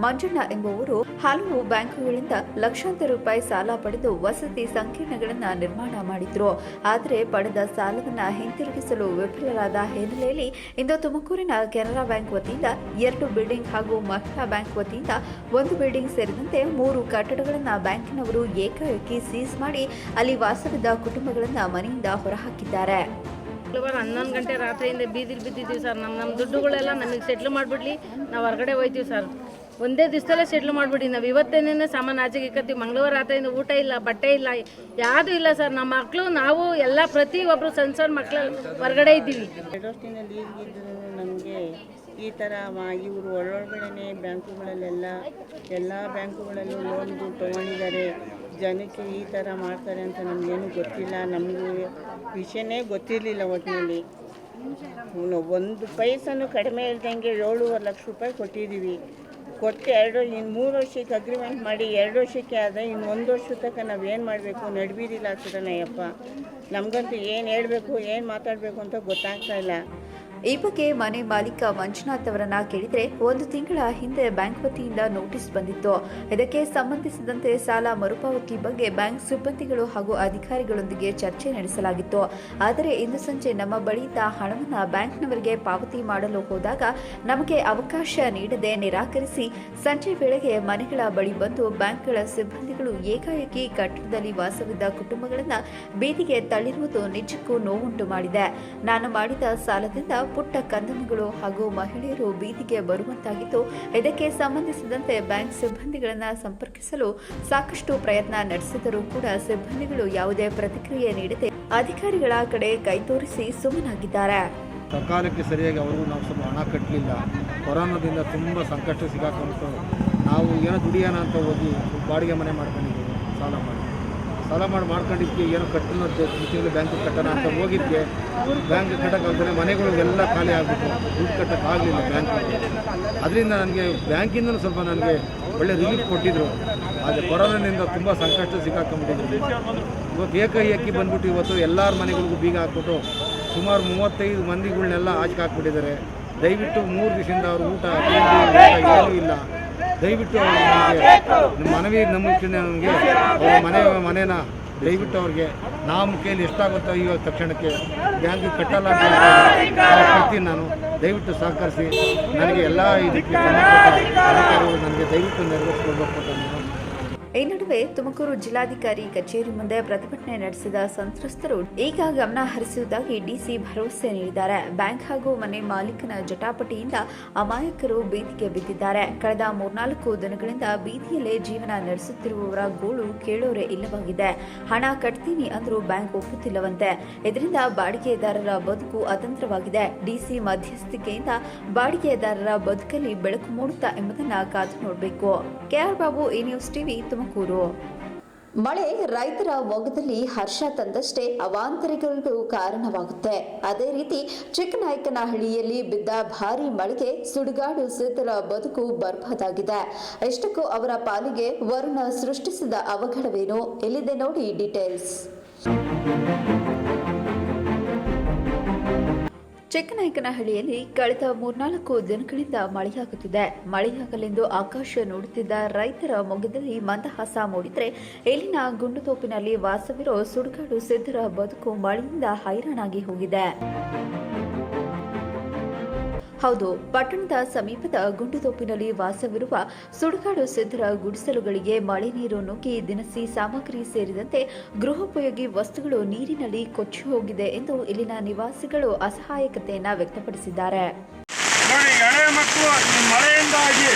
ಮಂಜಣ್ಣ ಎಂಬುವರು ಹಲವು ಬ್ಯಾಂಕುಗಳಿಂದ ಲಕ್ಷಾಂತರ ರೂಪಾಯಿ ಸಾಲ ಪಡೆದು ವಸತಿ ಸಂಕೀರ್ಣಗಳನ್ನು ನಿರ್ಮಾಣ ಮಾಡಿದ್ರು. ಆದರೆ ಪಡೆದ ಸಾಲವನ್ನು ಹಿಂತಿರುಗಿಸಲು ವಿಫಲರಾದ ಹಿನ್ನೆಲೆಯಲ್ಲಿ ಇಂದು ತುಮಕೂರಿನ ಕೆನರಾ ಬ್ಯಾಂಕ್ ವತಿಯಿಂದ 2 ಬಿಲ್ಡಿಂಗ್ ಹಾಗೂ ಮಹಿಳಾ ಬ್ಯಾಂಕ್ ವತಿಯಿಂದ 1 ಬಿಲ್ಡಿಂಗ್ ಸೇರಿದಂತೆ 3 ಕಟ್ಟಡಗಳನ್ನು ಬ್ಯಾಂಕಿನವರು ಏಕಾಏಕಿ ಸೀಸ್ ಮಾಡಿ ಅಲ್ಲಿ ವಾಸವಿದ್ದ ಕುಟುಂಬಗಳನ್ನು ಮನೆಯಿಂದ ಹೊರಹಾಕಿದ್ದಾರೆ. 11 ಗಂಟೆ ರಾತ್ರಿಯಿಂದ ಬೀದಿಲಿ ಬಿದ್ದಿದ್ದೀವಿ ಸರ್. ನಮ್ಮ ದುಡ್ಡುಗಳೆಲ್ಲ ನಮಗೆ ಸೆಟ್ಲ್ ಮಾಡಿಬಿಡ್ಲಿ, ನಾವು ಹೊರಗಡೆ ಹೋಯ್ತೀವಿ ಸರ್. ಒಂದೇ ದಿವಸದಲ್ಲೇ ಸೆಟ್ಲ್ ಮಾಡಿಬಿಡಿ. ನಾವು ಇವತ್ತೇನೇ ಸಾಮಾನು ಆಚೆಗೆ ಇಕ್ಕತ್ತೀವಿ. ಮಂಗಳವಾರ ರಾತ್ರಿಯಿಂದ ಊಟ ಇಲ್ಲ, ಬಟ್ಟೆ ಇಲ್ಲ, ಯಾವುದೂ ಇಲ್ಲ ಸರ್. ನಮ್ಮ ಮಕ್ಕಳು ನಾವು ಎಲ್ಲ ಪ್ರತಿಯೊಬ್ಬರು ಸಣ್ಣ ಸಣ್ಣ ಮಕ್ಕಳು ಹೊರಗಡೆ ಇದ್ದೀವಿ. 2 ವರ್ಷದಿಂದ ನಮಗೆ ಈ ಥರ ಇವರು ಒಳಗಡೆ ಬ್ಯಾಂಕುಗಳಲ್ಲೆಲ್ಲ ಎಲ್ಲ ಬ್ಯಾಂಕುಗಳಲ್ಲೂ ಲೋನ್ಗಳು ತೊಗೊಂಡಿದ್ದಾರೆ. ಜನಕ್ಕೆ ಈ ಥರ ಮಾಡ್ತಾರೆ ಅಂತ ನಮಗೇನು ಗೊತ್ತಿಲ್ಲ. ನಮಗೂ ವಿಷಯನೇ ಗೊತ್ತಿರಲಿಲ್ಲ. ಒಟ್ಟಿನಲ್ಲಿ 1 ಪೈಸನೂ ಕಡಿಮೆ ಇಲ್ದಂಗೆ 7.5 ಲಕ್ಷ ರೂಪಾಯಿ ಕೊಟ್ಟಿದ್ದೀವಿ. ಕೊಟ್ಟು 3 ವರ್ಷಕ್ಕೆ ಅಗ್ರಿಮೆಂಟ್ ಮಾಡಿ 2 ವರ್ಷಕ್ಕೆ ಆದರೆ ಇನ್ನು 1 ವರ್ಷದ ತನಕ ನಾವೇನು ಮಾಡಬೇಕು ನಡ್ಬೀದಿಲ್ಲ ಆಗ್ತದನಯ್ಯಪ್ಪ. ನಮಗಂತೂ ಏನು ಹೇಳಬೇಕು ಏನು ಮಾತಾಡಬೇಕು ಅಂತ ಗೊತ್ತಾಗ್ತಾ ಇಲ್ಲ. ಈ ಬಗ್ಗೆ ಮನೆ ಮಾಲೀಕ ಮಂಜುನಾಥ್ ಅವರನ್ನ ಕೇಳಿದ್ರೆ 1 ತಿಂಗಳ ಹಿಂದೆ ಬ್ಯಾಂಕ್ ವತಿಯಿಂದ ನೋಟಿಸ್ ಬಂದಿತ್ತು. ಇದಕ್ಕೆ ಸಂಬಂಧಿಸಿದಂತೆ ಸಾಲ ಮರುಪಾವತಿ ಬಗ್ಗೆ ಬ್ಯಾಂಕ್ ಸಿಬ್ಬಂದಿಗಳು ಹಾಗೂ ಅಧಿಕಾರಿಗಳೊಂದಿಗೆ ಚರ್ಚೆ ನಡೆಸಲಾಗಿತ್ತು. ಆದರೆ ಇಂದು ಸಂಜೆ ನಮ್ಮ ಬಳಿಯಿಂದ ಹಣವನ್ನು ಬ್ಯಾಂಕ್ನವರಿಗೆ ಪಾವತಿ ಮಾಡಲು ಹೋದಾಗ ನಮಗೆ ಅವಕಾಶ ನೀಡದೆ ನಿರಾಕರಿಸಿ ಸಂಜೆ ವೇಳೆಗೆ ಮನೆಗಳ ಬಳಿ ಬಂದು ಬ್ಯಾಂಕ್ಗಳ ಸಿಬ್ಬಂದಿಗಳು ಏಕಾಏಕಿ ಕಟ್ಟಡದಲ್ಲಿ ವಾಸವಿದ್ದ ಕುಟುಂಬಗಳನ್ನು ಬೀದಿಗೆ ತಳ್ಳಿರುವುದು ನಿಜಕ್ಕೂ ನೋವುಂಟು ಮಾಡಿದೆ. ನಾನು ಮಾಡಿದ ಸಾಲದಿಂದ ಪುಟ್ಟ ಕಂದಮ್ಮಗಳು ಹಾಗೂ ಮಹಿಳೆಯರು ಬೀದಿಗೆ ಬರುವಂತಾಗಿತ್ತು. ಇದಕ್ಕೆ ಸಂಬಂಧಿಸಿದಂತೆ ಬ್ಯಾಂಕ್ ಸಿಬ್ಬಂದಿಗಳನ್ನು ಸಂಪರ್ಕಿಸಲು ಸಾಕಷ್ಟು ಪ್ರಯತ್ನ ನಡೆಸಿದರೂ ಕೂಡ ಸಿಬ್ಬಂದಿಗಳು ಯಾವುದೇ ಪ್ರತಿಕ್ರಿಯೆ ನೀಡದೆ ಅಧಿಕಾರಿಗಳ ಕಡೆ ಕೈ ತೋರಿಸಿ ಸುಮ್ಮನಾಗಿದ್ದಾರೆ. ಸರ್ಕಾರಕ್ಕೆ ಸರಿಯಾಗಿ ಅವರು ನಾವು ಸ್ವಲ್ಪ ಹಣ ಕಟ್ಟಲಿಲ್ಲ. ಕೊರೋನಾದಿಂದ ತುಂಬ ಸಂಕಷ್ಟ ಸಿಗಾಕೊಂಡು ನಾವು ಏನೋ ದುಡಿಯೋಣ ಅಂತ ಹೋಗಿ ಬಾಡಿಗೆ ಮನೆ ಮಾಡ್ಕೊಂಡಿದ್ದೀವಿ. ಸಾಲ ಮಾಡ್ಕೊಂಡಿದ್ದಕ್ಕೆ ಏನೋ ಕಟ್ಟೋದು ತಿಂಗಳು ಬ್ಯಾಂಕಿಗೆ ಕಟ್ಟೋಣ ಅಂತ ಹೋಗಿದ್ದಕ್ಕೆ ಬ್ಯಾಂಕ್ ಕಟ್ಟೋಕ್ಕಾಗ್ತದೆ ಮನೆಗಳು ಎಲ್ಲ ಖಾಲಿ ಆಗಿಬಿಟ್ಟು ದುಡ್ಡು ಕಟ್ಟೋಕ್ಕಾಗಲಿಲ್ಲ ಬ್ಯಾಂಕಿಗೆ. ಅದರಿಂದ ನನಗೆ ಬ್ಯಾಂಕಿಂದಲೂ ಸ್ವಲ್ಪ ನನಗೆ ಒಳ್ಳೆ ರಿಲೀಫ್ ಕೊಟ್ಟಿದ್ದರು. ಆದರೆ ಕೊರೋನಾದಿಂದ ತುಂಬ ಸಂಕಷ್ಟ ಸಿಗಾಕೊಂಡ್ಬಿಟ್ಟಿದ್ರು. ಇವತ್ತು ಏಕಾಏಕಿ ಬಂದ್ಬಿಟ್ಟು ಇವತ್ತು ಎಲ್ಲರ ಮನೆಗಳಿಗೂ ಬೀಗ ಹಾಕ್ಬಿಟ್ಟು ಸುಮಾರು 35 ಮಂದಿಗಳನ್ನೆಲ್ಲ ಆಚೆ ಹಾಕ್ಬಿಟ್ಟಿದ್ದಾರೆ. ದಯವಿಟ್ಟು 3 ದಿವಸದಿಂದ ಅವ್ರ ಊಟ ಏನೂ ಇಲ್ಲ. ದಯವಿಟ್ಟು ಅವ್ರಿಗೆ ಮನವಿ ನಂಬಿಕೆನೆ ನನಗೆ ಅವ್ರ ಮನೇನ ದಯವಿಟ್ಟು ಅವ್ರಿಗೆ ನಮ್ಮ ಕೈಯಲ್ಲಿ ಎಷ್ಟಾಗುತ್ತೋ ಇವಾಗ ತಕ್ಷಣಕ್ಕೆ ಬ್ಯಾಂಕಿಗೆ ಕಟ್ಟಲ್ಲ ಅಂತ ಕಟ್ತೀನಿ. ನಾನು ದಯವಿಟ್ಟು ಸಹಕರಿಸಿ ನನಗೆ ಎಲ್ಲ ಇದಕ್ಕೆ ಸಂಬಂಧಪಟ್ಟ ಅಧಿಕಾರಿಗಳು ನನಗೆ ದಯವಿಟ್ಟು ನೆರವೇರಿಸ್ಕೊಡ್ಬೇಕು ಅಂತ ನಾನು ಈ ನಡುವೆ ತುಮಕೂರು ಜಿಲ್ಲಾಧಿಕಾರಿ ಕಚೇರಿ ಮುಂದೆ ಪ್ರತಿಭಟನೆ ನಡೆಸಿದ ಸಂತ್ರಸ್ತರು ಈಗ ಗಮನ ಹರಿಸುವುದಾಗಿ ಡಿಸಿ ಭರವಸೆ ನೀಡಿದ್ದಾರೆ. ಬ್ಯಾಂಕ್ ಹಾಗೂ ಮನೆ ಮಾಲೀಕನ ಜಟಾಪಟಿಯಿಂದ ಅಮಾಯಕರು ಬೀದಿಗೆ ಬಿದ್ದಿದ್ದಾರೆ. ಕಳೆದ 3-4 ದಿನಗಳಿಂದ ಬೀದಿಯಲ್ಲೇ ಜೀವನ ನಡೆಸುತ್ತಿರುವವರ ಗೋಳು ಕೇಳೋರೆ ಇಲ್ಲವಾಗಿದೆ. ಹಣ ಕಟ್ತೀನಿ ಅಂದ್ರೂ ಬ್ಯಾಂಕ್ ಒಪ್ಪುತ್ತಿಲ್ಲವಂತೆ. ಇದರಿಂದ ಬಾಡಿಗೆದಾರರ ಬದುಕು ಅತಂತ್ರವಾಗಿದೆ. ಡಿಸಿ ಮಧ್ಯಸ್ಥಿಕೆಯಿಂದ ಬಾಡಿಗೆದಾರರ ಬದುಕಲ್ಲಿ ಬೆಳಕು ಮೂಡುತ್ತಾ ಎಂಬುದನ್ನು ಕಾದು ನೋಡಬೇಕು. ಕೆಆರ್ ಬಾಬು, ಈ ನ್ಯೂಸ್ ಟಿವಿ, ತುಮಕೂರು. ಮಳೆ ರೈತರ ಮೊಗದಲ್ಲಿ ಹರ್ಷ ತಂದಷ್ಟೇ ಅವಾಂತರಗಳಿಗೂ ಕಾರಣವಾಗುತ್ತೆ. ಅದೇ ರೀತಿ ಚಿಕ್ಕನಾಯಕನಹಳ್ಳಿಯಲ್ಲಿ ಬಿದ್ದ ಭಾರೀ ಮಳೆಗೆ ಸುಡುಗಾಡು ಸಿದ್ಧರ ಬದುಕು ಬರ್ಬಾದಾಗಿದೆ. ಎಷ್ಟಕ್ಕೂ ಅವರ ಪಾಲಿಗೆ ವರುಣ ಸೃಷ್ಟಿಸಿದ ಅವಘಡವೇನು? ಎಲ್ಲಿದೆ ನೋಡಿ ಡೀಟೇಲ್ಸ್. ಚಿಕ್ಕನಾಯಕನಹಳ್ಳಿಯಲ್ಲಿ ಕಳೆದ 3-4 ದಿನಗಳಿಂದ ಮಳೆಯಾಗುತ್ತಿದೆ. ಮಳೆಯಾಗಲೆಂದು ಆಕಾಶ ನೋಡುತ್ತಿದ್ದ ರೈತರ ಮೊಗದಲ್ಲಿ ಮಂದಹಾಸ ಮೂಡಿದ್ರೆ ಇಲ್ಲಿನ ಗುಂಡುತೋಪಿನಲ್ಲಿ ವಾಸವಿರೋ ಸುಡುಗಾಡು ಸಿದ್ಧರ ಬದುಕು ಮಳೆಯಿಂದ ಹೈರಾಣಾಗಿ ಹೋಗಿದೆ. ಹೌದು, ಪಟ್ಟಣದ ಸಮೀಪದ ಗುಂಡುತೋಪಿನಲ್ಲಿ ವಾಸವಿರುವ ಸುಡುಗಾಡು ಸಿದ್ಧರ ಗುಡಿಸಲುಗಳಿಗೆ ಮಳೆ ನೀರು ನುಗ್ಗಿ ದಿನಸಿ ಸಾಮಗ್ರಿ ಸೇರಿದಂತೆ ಗೃಹೋಪಯೋಗಿ ವಸ್ತುಗಳು ನೀರಿನಲ್ಲಿ ಕೊಚ್ಚಿ ಹೋಗಿದೆ ಎಂದು ಇಲ್ಲಿನ ನಿವಾಸಿಗಳು ಅಸಹಾಯಕತೆಯನ್ನು ವ್ಯಕ್ತಪಡಿಸಿದ್ದಾರೆ. ನೋಡಿ, ಎಳೆ ಮಕ್ಕಳು ಈ ಮಳೆಯಿಂದಾಗಿ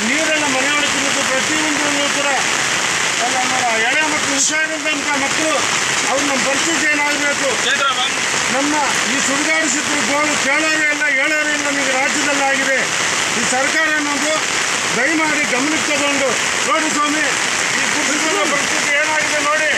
ನೀರೆಲ್ಲ ಮನೆಯೊಳಗೆ ಪ್ರತಿಯೊಂದು ಕೂಡ ಎಳೆ ಮಕ್ಕಳು ಹುಷಾರಿದ್ದಂಥ ಮಕ್ಕಳು ಅವ್ರು ನಮ್ಮ ಪರಿಸ್ಥಿತಿ ಏನಾಗಬೇಕು? ನಮ್ಮ ಈ ಸುಡುಗಾಡು ಸಿದ್ಧರು ಗೋಳು ಕೇಳೋರೇ ಇಲ್ಲ, ಹೇಳೋರೇ ಇಲ್ಲ. ನಿಮಗೆ ರಾಜ್ಯದಲ್ಲಿ ಆಗಿದೆ. ಈ ಸರ್ಕಾರ ಅನ್ನೋದು ದಯಮಾಡಿ ಗಮನಕ್ಕೆ ತಗೊಂಡು ನೋಡಿ ಸ್ವಾಮಿ, ಈ ಕುಟುಂಬದ ಪರಿಸ್ಥಿತಿ ಏನಾಗಿದೆ ನೋಡಿ.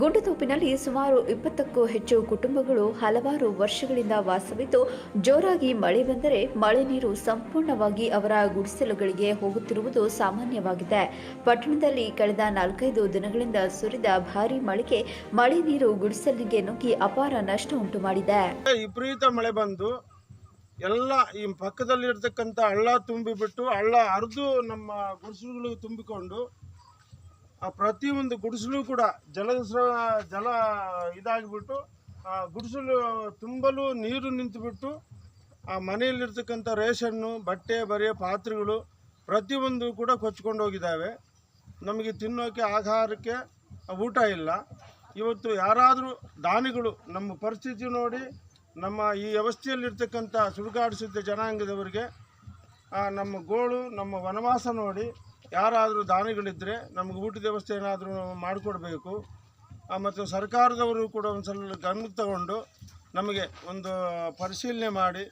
ಗುಂಡುತೋಪಿನಲ್ಲಿ ಸುಮಾರು 20ಕ್ಕೂ ಹೆಚ್ಚು ಕುಟುಂಬಗಳು ಹಲವಾರು ವರ್ಷಗಳಿಂದ ವಾಸವಿದ್ದು, ಜೋರಾಗಿ ಮಳೆ ಬಂದರೆ ಮಳೆ ನೀರು ಸಂಪೂರ್ಣವಾಗಿ ಅವರ ಗುಡಿಸಲುಗಳಿಗೆ ಹೋಗುತ್ತಿರುವುದು ಸಾಮಾನ್ಯವಾಗಿದೆ. ಪಟ್ಟಣದಲ್ಲಿ ಕಳೆದ 4-5 ದಿನಗಳಿಂದ ಸುರಿದ ಭಾರೀ ಮಳೆಗೆ ಮಳೆ ನೀರು ಗುಡಿಸಲಿಗೆ ನುಗ್ಗಿ ಅಪಾರ ನಷ್ಟ ಉಂಟು ಮಾಡಿದೆ. ವಿಪರೀತ ಮಳೆ ಬಂದು ಎಲ್ಲ ಈ ಪಕ್ಕದಲ್ಲಿರ್ತಕ್ಕಂಥ ಹಳ್ಳ ತುಂಬಿಬಿಟ್ಟು ಹಳ್ಳ ಹರಿದು ನಮ್ಮ ಗುಡಿಸಲುಗಳು ತುಂಬಿಕೊಂಡು ಪ್ರತಿಯೊಂದು ಗುಡಿಸಲು ಕೂಡ ಜಲ ಇದಾಗಿಬಿಟ್ಟು ಗುಡಿಸಲು ತುಂಬಲು ನೀರು ನಿಂತುಬಿಟ್ಟು ಆ ಮನೆಯಲ್ಲಿರ್ತಕ್ಕಂಥ ರೇಷನ್ನು, ಬಟ್ಟೆ ಬರೆ, ಪಾತ್ರೆಗಳು ಪ್ರತಿಯೊಂದು ಕೂಡ ಕೊಚ್ಕೊಂಡು ಹೋಗಿದ್ದಾವೆ. ನಮಗೆ ತಿನ್ನೋಕ್ಕೆ ಆಹಾರಕ್ಕೆ ಊಟ ಇಲ್ಲ. ಇವತ್ತು ಯಾರಾದರೂ ದಾನಿಗಳು ನಮ್ಮ ಪರಿಸ್ಥಿತಿ ನೋಡಿ, ನಮ್ಮ ಈ ವ್ಯವಸ್ಥೆಯಲ್ಲಿರ್ತಕ್ಕಂಥ ಸುಡುಗಾಡಿಸಿದ್ದ ಜನಾಂಗದವರಿಗೆ ನಮ್ಮ ಗೋಳು, ನಮ್ಮ ವನವಾಸ ನೋಡಿ ಯಾರಾದರೂ ದಾನಿಗಳಿದ್ದರೆ ನಮಗೆ ಊಟದ ವ್ಯವಸ್ಥೆ ಏನಾದರೂ ಮಾಡಿಕೊಡ್ಬೇಕು. ಮತ್ತು ಸರ್ಕಾರದವರು ಕೂಡ ಒಂದು ಸಲ ಗಮನಕ್ಕೆ ತಗೊಂಡು ನಮಗೆ ಒಂದು ಪರಿಶೀಲನೆ ಮಾಡಿ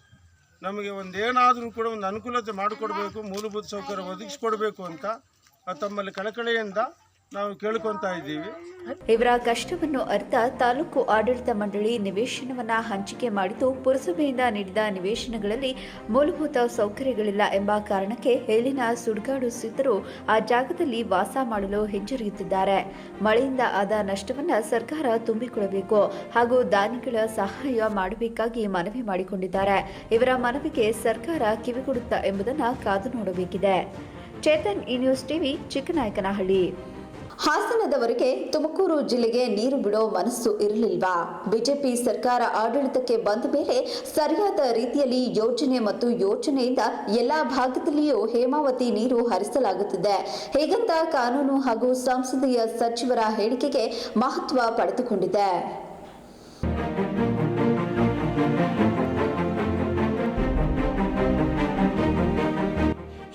ನಮಗೆ ಏನಾದರೂ ಕೂಡ ಒಂದು ಅನುಕೂಲತೆ ಮಾಡಿಕೊಡ್ಬೇಕು, ಮೂಲಭೂತ ಸೌಕರ್ಯ ಒದಗಿಸಿಕೊಡ್ಬೇಕು ಅಂತ ತಮ್ಮಲ್ಲಿ ಕಳಕಳಿಯಿಂದ ನಾವು ಕೇಳ್ಕೊತಾ ಇದ್ದೀವಿ. ಇವರ ಕಷ್ಟವನ್ನು ಅರಿತ ತಾಲೂಕು ಆಡಳಿತ ಮಂಡಳಿ ನಿವೇಶನವನ್ನ ಹಂಚಿಕೆ ಮಾಡಿದ್ದು, ಪುರಸಭೆಯಿಂದ ನೀಡಿದ ನಿವೇಶನಗಳಲ್ಲಿ ಮೂಲಭೂತ ಸೌಕರ್ಯಗಳಿಲ್ಲ ಎಂಬ ಕಾರಣಕ್ಕೆ ಇಲ್ಲಿನ ಸುಡುಗಾಡು ಸಿದ್ಧರು ಆ ಜಾಗದಲ್ಲಿ ವಾಸ ಮಾಡಲು ಹಿಂಜರಿಯುತ್ತಿದ್ದಾರೆ. ಮಳೆಯಿಂದ ಆದ ನಷ್ಟವನ್ನ ಸರ್ಕಾರ ತುಂಬಿಕೊಳ್ಳಬೇಕು ಹಾಗೂ ದಾನಿಗಳ ಸಹಾಯ ಮಾಡಬೇಕಾಗಿ ಮನವಿ ಮಾಡಿಕೊಂಡಿದ್ದಾರೆ. ಇವರ ಮನವಿಗೆ ಸರ್ಕಾರ ಕಿವಿಗೊಡುತ್ತಾ ಎಂಬುದನ್ನು ಕಾದು ನೋಡಬೇಕಿದೆ. ಚೇತನ್, ಈ ನ್ಯೂಸ್ ಟಿವಿ, ಚಿಕ್ಕನಾಯಕನಹಳ್ಳಿ. ಹಾಸನದವರೆಗೆ ತುಮಕೂರು ಜಿಲ್ಲೆಗೆ ನೀರು ಬಿಡೋ ಮನಸ್ಸು ಇರಲಿಲ್ವಾ? ಬಿಜೆಪಿ ಸರ್ಕಾರ ಆಡಳಿತಕ್ಕೆ ಬಂದ ಮೇಲೆ ಸರಿಯಾದ ರೀತಿಯಲ್ಲಿ ಯೋಜನೆ ಮತ್ತು ಯೋಚನೆಯಿಂದ ಎಲ್ಲಾ ಭಾಗದಲ್ಲಿಯೂ ಹೇಮಾವತಿ ನೀರು ಹರಿಸಲಾಗುತ್ತಿದೆ. ಹೀಗಂತ ಕಾನೂನು ಹಾಗೂ ಸಂಸದೀಯ ಸಚಿವರ ಹೇಳಿಕೆಗೆ ಮಹತ್ವ ಪಡೆದುಕೊಂಡಿದೆ.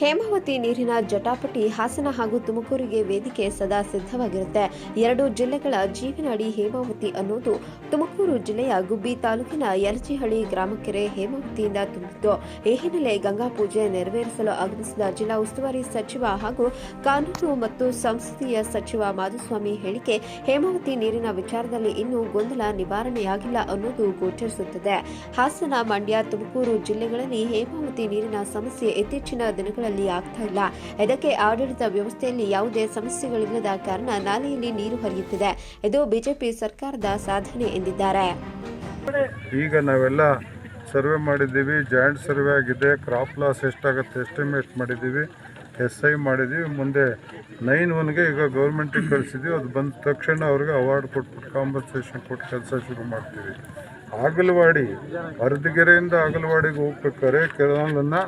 ಹೇಮಾವತಿ ನೀರಿನ ಜಟಾಪಟಿ ಹಾಸನ ಹಾಗೂ ತುಮಕೂರಿಗೆ ವೇದಿಕೆ ಸದಾ ಸಿದ್ಧವಾಗಿರುತ್ತೆ. 2 ಜಿಲ್ಲೆಗಳ ಜೀವನಾಡಿ ಹೇಮಾವತಿ ಅನ್ನೋದು ತುಮಕೂರು ಜಿಲ್ಲೆಯ ಗುಬ್ಬಿ ತಾಲೂಕಿನ ಯಲಜಿಹಳ್ಳಿ ಗ್ರಾಮಕೆರೆ ಹೇಮಾವತಿಯಿಂದ ತುಂಬಿತ್ತು. ಈ ಹಿನ್ನೆಲೆ ಗಂಗಾ ಪೂಜೆ ನೆರವೇರಿಸಲು ಆಗಮಿಸಿದ ಜಿಲ್ಲಾ ಉಸ್ತುವಾರಿ ಸಚಿವ ಹಾಗೂ ಕಾನೂನು ಮತ್ತು ಸಂಸದೀಯ ಸಚಿವ ಮಾಧುಸ್ವಾಮಿ ಹೇಳಿಕೆ ಹೇಮಾವತಿ ನೀರಿನ ವಿಚಾರದಲ್ಲಿ ಇನ್ನೂ ಗೊಂದಲ ನಿವಾರಣೆಯಾಗಿಲ್ಲ ಅನ್ನೋದು ಗೋಚರಿಸುತ್ತದೆ. ಹಾಸನ, ಮಂಡ್ಯ, ತುಮಕೂರು ಜಿಲ್ಲೆಗಳಲ್ಲಿ ಹೇಮಾವತಿ ನೀರಿನ ಸಮಸ್ಯೆ ಇತ್ತೀಚಿನ ದಿನಗಳಲ್ಲಿ ಆಗ್ತಾ ಇಲ್ಲ. ಇದಕ್ಕೆ ಆಡಳಿತ ವ್ಯವಸ್ಥೆಯಲ್ಲಿ ಯಾವುದೇ ಸಮಸ್ಯೆಗಳಿಲ್ಲದ ಕಾರಣ ನಾಲೆಯಲ್ಲಿ ನೀರು ಹರಿಯುತ್ತಿದೆ. ಇದು ಬಿಜೆಪಿ ಸರ್ಕಾರದ ಸಾಧನೆ ಎಂದಿದ್ದಾರೆ. ಈಗ ನಾವೆಲ್ಲ ಸರ್ವೆ ಮಾಡಿದ್ದೀವಿ, ಜಾಯಿಂಟ್ ಸರ್ವೆ ಆಗಿದೆ, ಕ್ರಾಪ್ ಲಾಸ್ ಎಷ್ಟಾಗುತ್ತೆ ಎಸ್ಟಿಮೇಟ್ ಮಾಡಿದ್ದೀವಿ, SI ಮಾಡಿದ್ದೀವಿ. ಮುಂದೆ 9-1ಗೆ ಈಗ ಗೌರ್ಮೆಂಟಿಗೆ ಕಳಿಸಿದ್ದೀವಿ. ಅದು ಬಂದ ತಕ್ಷಣ ಅವ್ರಿಗೆ ಅವಾರ್ಡ್ ಕೊಟ್ಬಿಟ್ಟು ಕಾಂಪನ್ಸೇಷನ್ ಕೊಟ್ಟು ಕೆಲಸ ಶುರು ಮಾಡ್ತೀವಿ. ಆಗಲವಾಡಿ, ಅರ್ಧಗೆರೆಯಿಂದ ಆಗಲವಾಡಿಗೆ ಹೋಗ್ಬೇಕಾದ್ರೆ ಕೆಲವೊಂದನ್ನು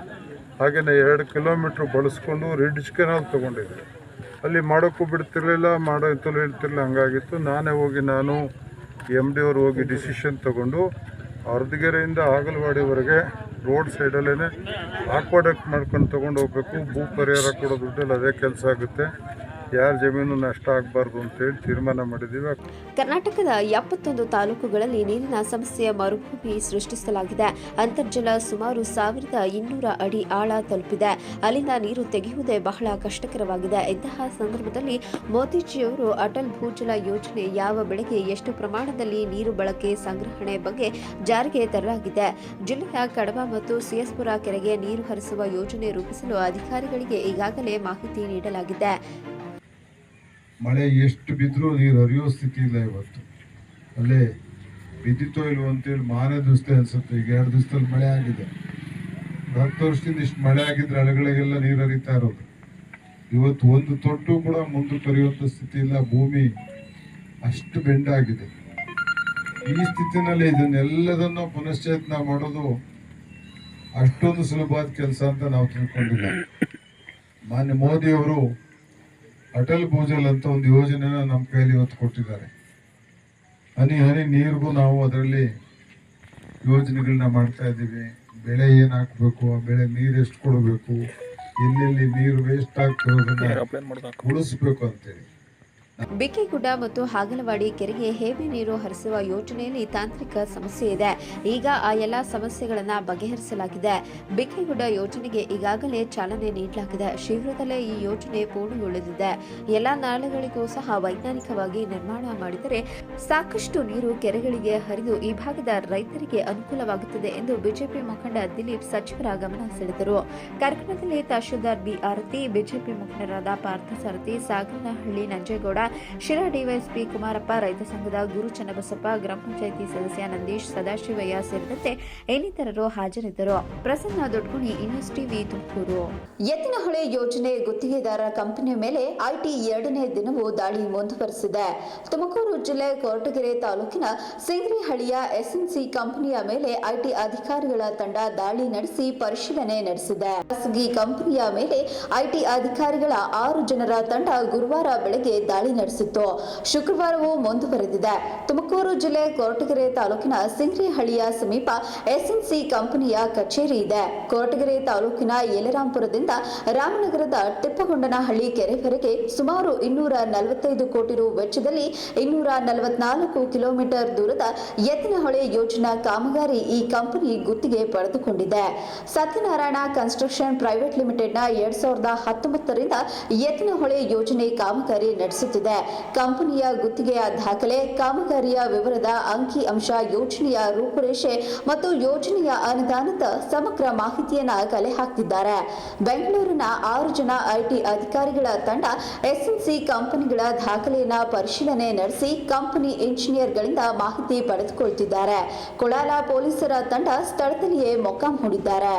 ಹಾಗೆಯೇ 2 ಕಿಲೋಮೀಟ್ರ್ ಬಳಸ್ಕೊಂಡು ರಿಡ್ಜ್ ಕೆನಾಲ್ ತೊಗೊಂಡಿದ್ವಿ. ಅಲ್ಲಿ ಮಾಡೋಕ್ಕೂ ಬಿಡ್ತಿರ್ಲಿಲ್ಲ, ಮಾಡೋಂತಲೂ ಇರ್ತಿರ್ಲಿಲ್ಲ, ಹಂಗಾಗಿತ್ತು. ನಾನು ಎಮ್ ಡಿ ಅವರು ಹೋಗಿ ಡಿಸಿಷನ್ ತೊಗೊಂಡು ಅರ್ಧಗೆರೆಯಿಂದ ಆಗಲವಾಡಿವರೆಗೆ ರೋಡ್ ಸೈಡಲ್ಲೇ ಆಕ್ವಾಡಕ್ಟ್ ಮಾಡ್ಕೊಂಡು ತೊಗೊಂಡು ಹೋಗ್ಬೇಕು. ಭೂ ಪರಿಹಾರ ಕೊಡೋ ದುಡ್ಡಲ್ಲಿ ಅದೇ ಕೆಲಸ ಆಗುತ್ತೆ, ಯಾರ ಜಮೀನು ನಷ್ಟ ಆಗಬಾರ್ದು ಅಂತೇಳಿ ತೀರ್ಮಾನ ಮಾಡಿದ್ದೀವಿ. ಕರ್ನಾಟಕದ 71 ತಾಲೂಕುಗಳಲ್ಲಿ ನೀರಿನ ಸಮಸ್ಯೆಯ ಮರುಭೂಮಿ ಸೃಷ್ಟಿಸಲಾಗಿದೆ. ಅಂತರ್ಜಲ ಸುಮಾರು 1200 ಅಡಿ ಆಳ ತಲುಪಿದೆ. ಅಲ್ಲಿಂದ ನೀರು ತೆಗೆಯುವುದೇ ಬಹಳ ಕಷ್ಟಕರವಾಗಿದೆ. ಇಂತಹ ಸಂದರ್ಭದಲ್ಲಿ ಮೋದಿಜಿಯವರು ಅಟಲ್ ಭೂಜಲ ಯೋಜನೆ ಯಾವ ಬೆಳೆಗೆ ಎಷ್ಟು ಪ್ರಮಾಣದಲ್ಲಿ ನೀರು ಬಳಕೆ ಸಂಗ್ರಹಣೆ ಬಗ್ಗೆ ಜಾರಿಗೆ ತರಲಾಗಿದೆ. ಜಿಲ್ಲೆಯ ಕಡಬ ಮತ್ತು ಸಿಎಸ್ಪುರ ಕೆರೆಗೆ ನೀರು ಹರಿಸುವ ಯೋಜನೆ ರೂಪಿಸಲು ಅಧಿಕಾರಿಗಳಿಗೆ ಈಗಾಗಲೇ ಮಾಹಿತಿ ನೀಡಲಾಗಿದೆ. ಮಳೆ ಎಷ್ಟು ಬಿದ್ದರೂ ನೀರು ಹರಿಯೋ ಸ್ಥಿತಿ ಇಲ್ಲ ಇವತ್ತು. ಅಲ್ಲೇ ಬಿದ್ದಿತ್ತೋ ಇಲ್ವೋ ಅಂತೇಳಿ ಮಾರನೇ ದಿವಸ ಅನಿಸುತ್ತೆ. ಈಗ 2 ದಿವಸದಲ್ಲಿ ಮಳೆ ಆಗಿದೆ. 10 ವರ್ಷದಿಂದ ಇಷ್ಟು ಮಳೆ ಆಗಿದ್ರೆ ಹಳೆಗಳಿಗೆಲ್ಲ ನೀರು ಹರಿತಾ ಇರೋದು. ಇವತ್ತು ಒಂದು ತೊಟ್ಟು ಕೂಡ ಮುಂದಕ್ಕೆ ಹರಿಯುವಂಥ ಸ್ಥಿತಿ ಇಲ್ಲ. ಭೂಮಿ ಅಷ್ಟು ಬೆಂಡಾಗಿದೆ. ಈ ಸ್ಥಿತಿನಲ್ಲಿ ಇದನ್ನೆಲ್ಲದನ್ನು ಪುನಶ್ಚೇತನ ಮಾಡೋದು ಅಷ್ಟೊಂದು ಸುಲಭವಾದ ಕೆಲಸ ಅಂತ ನಾವು ತಿಳ್ಕೊಂಡಿಲ್ಲ. ಮಾನ್ಯ ಮೋದಿಯವರು ಅಟಲ್ ಭೂಜಲ್ ಅಂತ ಒಂದು ಯೋಜನೆನ ನಮ್ಮ ಕೈಯಲ್ಲಿ ಇವತ್ತು ಕೊಟ್ಟಿದ್ದಾರೆ. ಹನಿ ಹನಿ ನೀರಿಗೂ ನಾವು ಅದರಲ್ಲಿ ಯೋಜನೆಗಳನ್ನ ಮಾಡ್ತಾ ಇದ್ದೀವಿ. ಬೆಳೆ ಏನು ಹಾಕಬೇಕು, ಆ ಬೆಳೆ ನೀರು ಎಷ್ಟು ಕೊಡಬೇಕು, ಎಲ್ಲೆಲ್ಲಿ ನೀರು ವೇಸ್ಟ್ ಆಗ್ತಿರೋದನ್ನ ಉಳಿಸ್ಬೇಕು ಅಂತೇಳಿ. ಬಿಕೆಗುಡ್ಡ ಮತ್ತು ಹಾಗಲವಾಡಿ ಕೆರೆಗೆ ಹೇವಿ ನೀರು ಹರಿಸುವ ಯೋಜನೆಯಲ್ಲಿ ತಾಂತ್ರಿಕ ಸಮಸ್ಯೆ ಇದೆ. ಈಗ ಆ ಎಲ್ಲ ಸಮಸ್ಯೆಗಳನ್ನು ಬಗೆಹರಿಸಲಾಗಿದೆ. ಬಿಕೆಗುಡ್ಡ ಯೋಜನೆಗೆ ಈಗಾಗಲೇ ಚಾಲನೆ ನೀಡಲಾಗಿದೆ. ಶೀಘ್ರದಲ್ಲೇ ಈ ಯೋಜನೆ ಪೂರ್ಣಗೊಳ್ಳಲಿದೆ. ಎಲ್ಲ ನಾಲೆಗಳಿಗೂ ಸಹ ವೈಜ್ಞಾನಿಕವಾಗಿ ನಿರ್ಮಾಣ ಮಾಡಿದರೆ ಸಾಕಷ್ಟು ನೀರು ಕೆರೆಗಳಿಗೆ ಹರಿದು ಈ ಭಾಗದ ರೈತರಿಗೆ ಅನುಕೂಲವಾಗುತ್ತದೆ ಎಂದು ಬಿಜೆಪಿ ಮುಖಂಡ ದಿಲೀಪ್ ಸಚಿವರ ಗಮನ ಸೆಳೆದರು. ಕಾರ್ಯಕ್ರಮದಲ್ಲಿ ತಹಶೀಲ್ದಾರ್ ಬಿ ಆರತಿ, ಬಿಜೆಪಿ ಮುಖಂಡರಾದ ಪಾರ್ಥಸಾರಥಿ, ಸಾಗರನಹಳ್ಳಿ ನಂಜೇಗೌಡ, ಶಿರಾ ಡಿವೈಎಸ್ಪಿ ಕುಮಾರಪ್ಪ, ರೈತ ಸಂಘದ ಗುರು ಚನ್ನಬಸಪ್ಪ, ಗ್ರಾಮ ಪಂಚಾಯಿತಿ ಸದಸ್ಯ ನಂದೀಶ್, ಸದಾಶಿವಯ್ಯ ಸೇರಿದಂತೆ ಇನ್ನಿತರರು ಹಾಜರಿದ್ದರು. Prasanna Dodguni, news TV, Tumakuru. ಎತ್ತಿನಹೊಳೆ ಯೋಜನೆ ಗುತ್ತಿಗೆದಾರ ಕಂಪನಿಯ ಮೇಲೆ ಐಟಿ 2ನೇ ದಿನವೂ ದಾಳಿ ಮುಂದುವರೆಸಿದೆ. ತುಮಕೂರು ಜಿಲ್ಲೆ ಕೊರಟಗೆರೆ ತಾಲೂಕಿನ ಸಿಂಗ್ರಿಹಳ್ಳಿಯ ಎಸ್ಎನ್ಸಿ ಕಂಪನಿಯ ಮೇಲೆ ಐಟಿ ಅಧಿಕಾರಿಗಳ ತಂಡ ದಾಳಿ ನಡೆಸಿ ಪರಿಶೀಲನೆ ನಡೆಸಿದೆ. ಖಾಸಗಿ ಕಂಪನಿಯ ಮೇಲೆ ಐಟಿ ಅಧಿಕಾರಿಗಳ 6 ಜನರ ತಂಡ ಗುರುವಾರ ಬೆಳಗ್ಗೆ ದಾಳಿ ನಡೆಸಿತ್ತು. ಶುಕ್ರವಾರವೂ ಮುಂದುವರೆದಿದೆ. ತುಮಕೂರು ಜಿಲ್ಲೆ ಕೊರಟಗೆರೆ ತಾಲೂಕಿನ ಸಿಂಗ್ರಿಹಳ್ಳಿಯ ಸಮೀಪ ಎಸ್ಎನ್ಸಿ ಕಂಪನಿಯ ಕಚೇರಿ ಇದೆ. ಕೊರಟಗೆರೆ ತಾಲೂಕಿನ ಯಲರಾಂಪುರದಿಂದ ರಾಮನಗರದ ಟಿಪ್ಪಗೊಂಡನಹಳ್ಳಿ ಕೆರೆವರೆಗೆ ಸುಮಾರು 245 ಕೋಟಿ ರು ವೆಚ್ಚದಲ್ಲಿ 244 ಕಿಲೋಮೀಟರ್ ದೂರದ ಎತ್ತಿನಹೊಳೆ ಯೋಜನಾ ಕಾಮಗಾರಿ ಈ ಕಂಪನಿ ಗುತ್ತಿಗೆ ಪಡೆದುಕೊಂಡಿದೆ. ಸತ್ಯನಾರಾಯಣ ಕನ್ಸ್ಟ್ರಕ್ಷನ್ ಪ್ರೈವೇಟ್ ಲಿಮಿಟೆಡ್ನ 2019 ರಿಂದ ಎತ್ತಿನಹೊಳೆ ಯೋಜನೆ ಕಾಮಗಾರಿ ನಡೆಸುತ್ತಿದೆ. ಕಂಪನಿಯ ಗುತ್ತಿಗೆಯ ದಾಖಲೆ, ಕಾಮಗಾರಿಯ ವಿವರದ ಅಂಕಿ ಅಂಶ, ಯೋಜನೆಯ ರೂಪುರೇಷೆ ಮತ್ತು ಯೋಜನೆಯ ಅನುದಾನದ ಸಮಗ್ರ ಮಾಹಿತಿಯನ್ನು ಕಲೆ ಹಾಕಿದ್ದಾರೆ. ಬೆಂಗಳೂರಿನ 6 ಜನ ಐಟಿ ಅಧಿಕಾರಿಗಳ ತಂಡ ಎಸ್ಎನ್ಸಿ ಕಂಪನಿಗಳ ದಾಖಲೆಯನ್ನು ಪರಿಶೀಲನೆ ನಡೆಸಿ ಕಂಪನಿ ಇಂಜಿನಿಯರ್ಗಳಿಂದ ಮಾಹಿತಿ ಪಡೆದುಕೊಳ್ಳುತ್ತಿದ್ದಾರೆ. ಕೊಳಾಲ ಪೊಲೀಸರ ತಂಡ ಸ್ಥಳದಲ್ಲಿಯೇ ಮೊಕ್ಕಾಂ ಹೂಡಿದ್ದಾರೆ.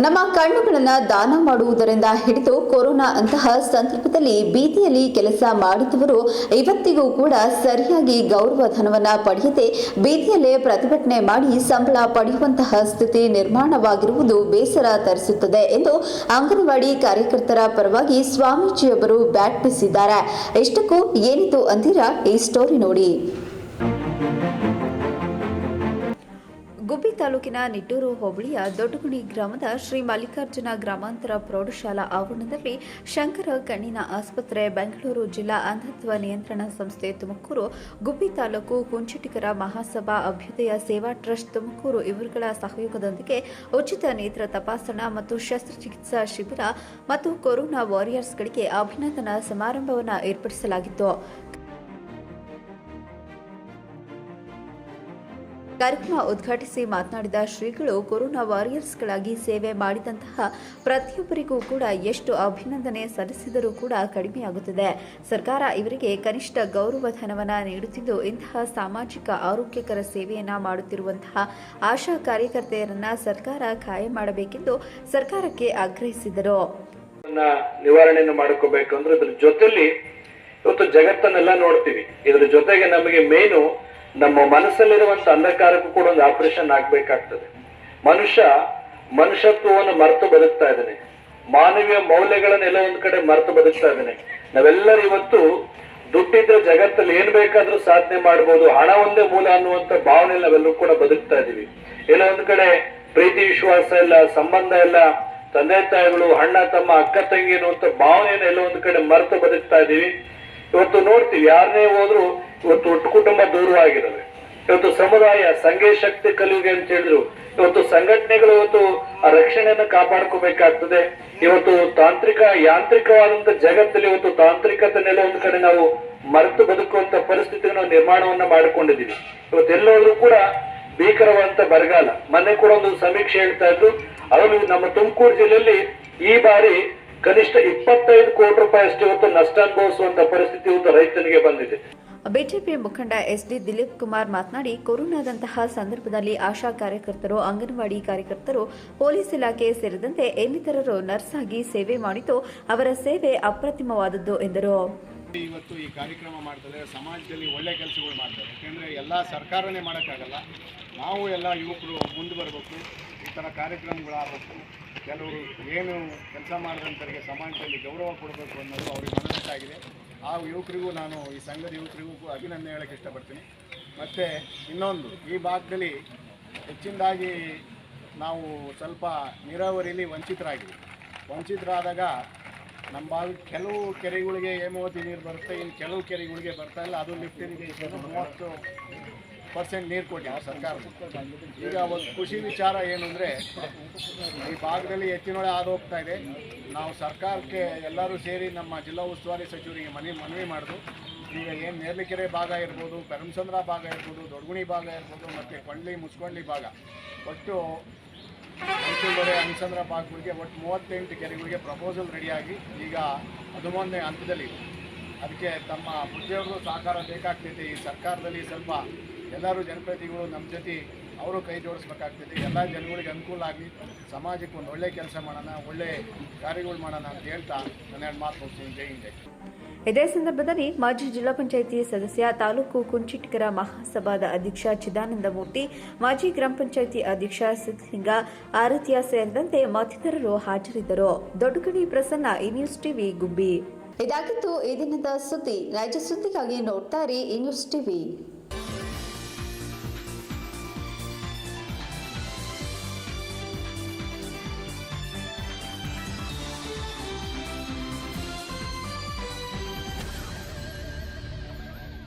ನಮ್ಮ ಕಣ್ಣುಗಳನ್ನು ದಾನ ಮಾಡುವುದರಿಂದ ಹಿಡಿದು ಕೊರೋನಾ ಅಂತಹ ಸಂದರ್ಭದಲ್ಲಿ ಬೀದಿಯಲ್ಲಿ ಕೆಲಸ ಮಾಡಿದವರು ಇವತ್ತಿಗೂ ಕೂಡ ಸರಿಯಾಗಿ ಗೌರವ ಧನವನ್ನು ಪಡೆಯದೆ ಬೀದಿಯಲ್ಲೇ ಪ್ರತಿಭಟನೆ ಮಾಡಿ ಸಂಬಳ ಪಡೆಯುವಂತಹ ಸ್ಥಿತಿ ನಿರ್ಮಾಣವಾಗಿರುವುದು ಬೇಸರ ತರಿಸುತ್ತದೆ ಎಂದು ಅಂಗನವಾಡಿ ಕಾರ್ಯಕರ್ತರ ಪರವಾಗಿ ಸ್ವಾಮೀಜಿಯವರು ಬ್ಯಾಟ್ ಬೀಸಿದ್ದಾರೆ. ಇಷ್ಟಕ್ಕೂ ಏನಿದು ಅಂತೀರಾ? ಈ ಸ್ಟೋರಿ ನೋಡಿ. ಗುಬ್ಬಿ ತಾಲೂಕಿನ ನಿಟ್ಟೂರು ಹೋಬಳಿಯ ದೊಡ್ಡಗುಣಿ ಗ್ರಾಮದ ಶ್ರೀ ಮಲ್ಲಿಕಾರ್ಜುನ ಗ್ರಾಮಾಂತರ ಪ್ರೌಢಶಾಲಾ ಆವರಣದಲ್ಲಿ ಶಂಕರ ಕಣ್ಣಿನ ಆಸ್ಪತ್ರೆ, ಬೆಂಗಳೂರು ಜಿಲ್ಲಾ ಅಂಧತ್ವ ನಿಯಂತ್ರಣ ಸಂಸ್ಥೆ ತುಮಕೂರು, ಗುಬ್ಬಿ ತಾಲೂಕು ಕುಂಚಿಟಿಗರ ಮಹಾಸಭಾ, ಅಭ್ಯುದಯ ಸೇವಾ ಟ್ರಸ್ಟ್ ತುಮಕೂರು ಇವರುಗಳ ಸಹಯೋಗದೊಂದಿಗೆ ಉಚಿತ ನೇತ್ರ ತಪಾಸಣಾ ಮತ್ತು ಶಸ್ತ್ರಚಿಕಿತ್ಸಾ ಶಿಬಿರ ಮತ್ತು ಕೊರೋನಾ ವಾರಿಯರ್ಸ್ಗಳಿಗೆ ಅಭಿನಂದನಾ ಸಮಾರಂಭವನ್ನು ಏರ್ಪಡಿಸಲಾಗಿತ್ತು. ಕಾರ್ಯಕ್ರಮ ಉದ್ಘಾಟಿಸಿ ಮಾತನಾಡಿದ ಶ್ರೀಗಳು, ಕೊರೋನಾ ವಾರಿಯರ್ಸ್ಗಳಾಗಿ ಸೇವೆ ಮಾಡಿದಂತಹ ಪ್ರತಿಯೊಬ್ಬರಿಗೂ ಕೂಡ ಎಷ್ಟು ಅಭಿನಂದನೆ ಸಲ್ಲಿಸಿದರೂ ಕೂಡ ಕಡಿಮೆಯಾಗುತ್ತದೆ. ಸರ್ಕಾರ ಇವರಿಗೆ ಕನಿಷ್ಠ ಗೌರವ ಧನವನ್ನು ನೀಡುತ್ತಿದ್ದು, ಇಂತಹ ಸಾಮಾಜಿಕ ಆರೋಗ್ಯಕರ ಸೇವೆಯನ್ನ ಮಾಡುತ್ತಿರುವಂತಹ ಆಶಾ ಕಾರ್ಯಕರ್ತೆಯರನ್ನ ಸರ್ಕಾರ ಕಾಯಂ ಮಾಡಬೇಕೆಂದು ಸರ್ಕಾರಕ್ಕೆ ಆಗ್ರಹಿಸಿದರು. ನಿವಾರಣೆಯನ್ನು ಮಾಡ್ಕೋಬೇಕು ಅಂದ್ರೆ ಇದ್ರ ಜೊತೆಲಿ ಇವತ್ತು ಜಗತ್ತನ್ನೆಲ್ಲ ನೋಡ್ತೀವಿ. ಇದ್ರ ಜೊತೆಗೆ ನಮಗೆ ಮೇನು ನಮ್ಮ ಮನಸ್ಸಲ್ಲಿರುವಂತ ಅಂಧಕಾರಕ್ಕೂ ಕೂಡ ಒಂದು ಆಪರೇಷನ್ ಆಗ್ಬೇಕಾಗ್ತದೆ. ಮನುಷ್ಯ ಮನುಷ್ಯತ್ವವನ್ನು ಮರೆತು ಬದುಕ್ತಾ ಇದ್ದಾನೆ, ಮಾನವೀಯ ಮೌಲ್ಯಗಳನ್ನ ಎಲ್ಲ ಒಂದ್ ಕಡೆ ಮರೆತು ಬದುಕ್ತಾ ಇದ್ದಾನೆ. ನಾವೆಲ್ಲರೂ ಇವತ್ತು ದುಡ್ಡಿದ್ರೆ ಜಗತ್ತಲ್ಲಿ ಏನ್ ಬೇಕಾದ್ರೂ ಸಾಧನೆ ಮಾಡ್ಬೋದು, ಹಣ ಒಂದೇ ಮೂಲ ಅನ್ನುವಂತ ಭಾವನೆಯಲ್ಲಿ ನಾವೆಲ್ಲರೂ ಕೂಡ ಬದುಕ್ತಾ ಇದೀವಿ. ಎಲ್ಲ ಒಂದ್ ಕಡೆ ಪ್ರೀತಿ ವಿಶ್ವಾಸ ಇಲ್ಲ, ಸಂಬಂಧ ಇಲ್ಲ, ತಂದೆ ತಾಯಿಗಳು, ಅಣ್ಣ ತಮ್ಮ, ಅಕ್ಕ ತಂಗಿ ಅನ್ನುವಂತ ಭಾವನೆಯನ್ನು ಎಲ್ಲ ಒಂದ್ ಕಡೆ ಮರೆತು ಬದುಕ್ತಾ ಇದೀವಿ. ಇವತ್ತು ನೋಡ್ತೀವಿ, ಯಾರನ್ನೇ ಹೋದ್ರು ಇವತ್ತು ಒಟ್ಟು ಕುಟುಂಬ ದೂರವಾಗಿದ್ದಾವೆ. ಇವತ್ತು ಸಮುದಾಯ ಸಂಘ ಶಕ್ತಿ ಕಲಿಯುಗೆ ಅಂತ ಹೇಳಿದ್ರು. ಇವತ್ತು ಸಂಘಟನೆಗಳು ಇವತ್ತು ಆ ರಕ್ಷಣೆಯನ್ನು ಕಾಪಾಡ್ಕೋಬೇಕಾಗ್ತದೆ. ಇವತ್ತು ಯಾಂತ್ರಿಕವಾದಂತ ಜಗತ್ತಲ್ಲಿ ಇವತ್ತು ತಾಂತ್ರಿಕತೆನೆಲ್ಲ ಒಂದ್ ಕಡೆ ನಾವು ಮರೆತು ಬದುಕುವಂತ ಪರಿಸ್ಥಿತಿ ನಾವು ನಿರ್ಮಾಣವನ್ನ ಮಾಡಿಕೊಂಡಿದ್ದೀವಿ. ಇವತ್ತೆಲ್ಲೋದ್ರೂ ಕೂಡ ಭೀಕರವಾದಂತ ಬರಗಾಲ. ಮೊನ್ನೆ ಕೂಡ ಒಂದು ಸಮೀಕ್ಷೆ ಹೇಳ್ತಾ ಇದ್ರು, ಅದರಲ್ಲಿ ನಮ್ಮ ತುಮಕೂರು ಜಿಲ್ಲೆಯಲ್ಲಿ ಈ ಬಾರಿ ಕನಿಷ್ಠ 25 ಕೋಟಿ ರೂಪಾಯಿ ಅಷ್ಟು ಇವತ್ತು ನಷ್ಟ ಅನುಭವಿಸುವಂತ ಪರಿಸ್ಥಿತಿ ಇವತ್ತು ರೈತನಿಗೆ ಬಂದಿದೆ. ಬಿಜೆಪಿ ಮುಖಂಡ ಎಸ್ಡಿ ದಿಲೀಪ್ ಕುಮಾರ್ ಮಾತನಾಡಿ, ಕೊರೋನಾದಂತಹ ಸಂದರ್ಭದಲ್ಲಿ ಆಶಾ ಕಾರ್ಯಕರ್ತರು, ಅಂಗನವಾಡಿ ಕಾರ್ಯಕರ್ತರು, ಪೊಲೀಸ್ ಇಲಾಖೆ ಸೇರಿದಂತೆ ಇನ್ನಿತರರು ನರ್ಸ್ ಆಗಿ ಸೇವೆ ಮಾಡಿದ್ದು ಅವರ ಸೇವೆ ಅಪ್ರತಿಮವಾದದ್ದು ಎಂದರು. ಇವತ್ತು ಈ ಕಾರ್ಯಕ್ರಮ ಮಾಡ್ತಾರೆ, ಸಮಾಜದಲ್ಲಿ ಒಳ್ಳೆ ಕೆಲಸಗಳು ಮಾಡ್ತಾರೆ. ಯಾಕೆಂದರೆ ಎಲ್ಲ ಸರ್ಕಾರನೇ ಮಾಡೋಕ್ಕಾಗಲ್ಲ, ನಾವು ಎಲ್ಲ ಯುವಕರು ಮುಂದೆ ಬರಬೇಕು, ಈ ಥರ ಕಾರ್ಯಕ್ರಮಗಳಾಗಬೇಕು. ಕೆಲವರು ಏನು ಕೆಲಸ ಮಾಡಿದಂಥವರಿಗೆ ಸಮಾಜದಲ್ಲಿ ಗೌರವ ಕೊಡಬೇಕು ಅನ್ನೋದು ಅವ್ರಿಗೆ ಮನಸ್ಸಾಗಿದೆ. ಆ ಯುವಕರಿಗೂ ನಾನು ಈ ಸಂಘದ ಯುವಕರಿಗೂ ಅಭಿನಂದನೆ ಹೇಳೋಕ್ಕೆ ಇಷ್ಟಪಡ್ತೀನಿ. ಮತ್ತು ಇನ್ನೊಂದು, ಈ ಭಾಗದಲ್ಲಿ ಹೆಚ್ಚಿನದಾಗಿ ನಾವು ಸ್ವಲ್ಪ ನೀರಾವರಿಯಲ್ಲಿ ವಂಚಿತರಾದಾಗ ನಮ್ಮ ಭಾಗಕ್ಕೆ ಕೆಲವು ಕೆರೆಗಳಿಗೆ ಹೇಮಾವತಿ ನೀರು ಬರುತ್ತೆ, ಇನ್ನು ಕೆಲವು ಕೆರೆಗಳಿಗೆ ಬರ್ತಾ ಇಲ್ಲ. ಅದು ಲಿಫ್ಟ್ ಇರಿಗೇಷನ್ 30% ನೀರು ಕೊಟ್ಟಿದ್ದಾರೆ ಸರ್ಕಾರ. ಈಗ ಒಂದು ಖುಷಿ ವಿಚಾರ ಏನು ಅಂದರೆ, ಈ ಭಾಗದಲ್ಲಿ ಹೆಚ್ಚಿನೊಳೆ ಹಾದು ಹೋಗ್ತಾ ಇದೆ. ನಾವು ಸರ್ಕಾರಕ್ಕೆ ಎಲ್ಲರೂ ಸೇರಿ ನಮ್ಮ ಜಿಲ್ಲಾ ಉಸ್ತುವಾರಿ ಸಚಿವರಿಗೆ ಮನವಿ ಮಾಡಿದ್ರು. ಈಗ ಏನು ನೇರ್ಲಿಕೆರೆ ಭಾಗ ಇರ್ಬೋದು, ಪರಮಸಂದ್ರ ಭಾಗ ಇರ್ಬೋದು, ದೊಡ್ಗುಣಿ ಭಾಗ ಇರ್ಬೋದು, ಮತ್ತು ಮುಸ್ಕೊಂಡ್ಲಿ ಭಾಗ, ಒಟ್ಟು ಮೈಸೂರು ಹಂಸಂದ್ರ ಭಾಗಗಳಿಗೆ ಒಟ್ಟು 38 ಕೆರೆಗಳಿಗೆ ಪ್ರಪೋಸಲ್ ರೆಡಿಯಾಗಿ ಈಗ 11ನೇ ಹಂತದಲ್ಲಿ. ಅದಕ್ಕೆ ತಮ್ಮ ಉದ್ಯೋಗಗಳು ಸಹಕಾರ ಬೇಕಾಗ್ತೈತೆ. ಈ ಸರ್ಕಾರದಲ್ಲಿ ಸ್ವಲ್ಪ ಎಲ್ಲರೂ ಜನಪ್ರತಿನಿಧಿಗಳು ನಮ್ಮ ಜೊತೆ ಅವರು ಕೈ ಜೋಡಿಸ್ಬೇಕಾಗ್ತೈತೆ. ಎಲ್ಲ ಜನಗಳಿಗೆ ಅನುಕೂಲ ಆಗಲಿ, ಸಮಾಜಕ್ಕೆ ಒಂದು ಒಳ್ಳೆ ಕೆಲಸ ಮಾಡೋಣ, ಒಳ್ಳೆ ಕಾರ್ಯಗಳು ಮಾಡೋಣ ಅಂತ ಹೇಳ್ತಾ ನನ್ನ ಮಾತು ಮುಗಿಸ್ತೀನಿ. ಜೈ ಹಿಂದ್. ಇದೇ ಸಂದರ್ಭದಲ್ಲಿ ಮಾಜಿ ಜಿಲ್ಲಾ ಪಂಚಾಯಿತಿ ಸದಸ್ಯ, ತಾಲೂಕು ಕುಂಚಿಟಿಗರ ಮಹಾಸಭಾದ ಅಧ್ಯಕ್ಷ ಚಿದಾನಂದ ಮೂರ್ತಿ, ಮಾಜಿ ಗ್ರಾಮ ಪಂಚಾಯಿತಿ ಅಧ್ಯಕ್ಷ ಸಿದ್ಧಲಿಂಗ ಆರತಿಯ ಸೇರಿದಂತೆ ಮತ್ತಿತರರು ಹಾಜರಿದ್ದರು. ದೊಡ್ಡಗಣಿ ಪ್ರಸನ್ನ, ಈ ನ್ಯೂಸ್ ಟಿವಿ, ಗುಬ್ಬಿ. ಇದಾಗಿತ್ತು ಈ ದಿನದ ಸುದ್ದಿ. ನೈಜ ಸುದ್ದಿಗಾಗಿ ನೋಡ್ತಾ ಇರಿ ಈ ನ್ಯೂಸ್ ಟಿವಿ.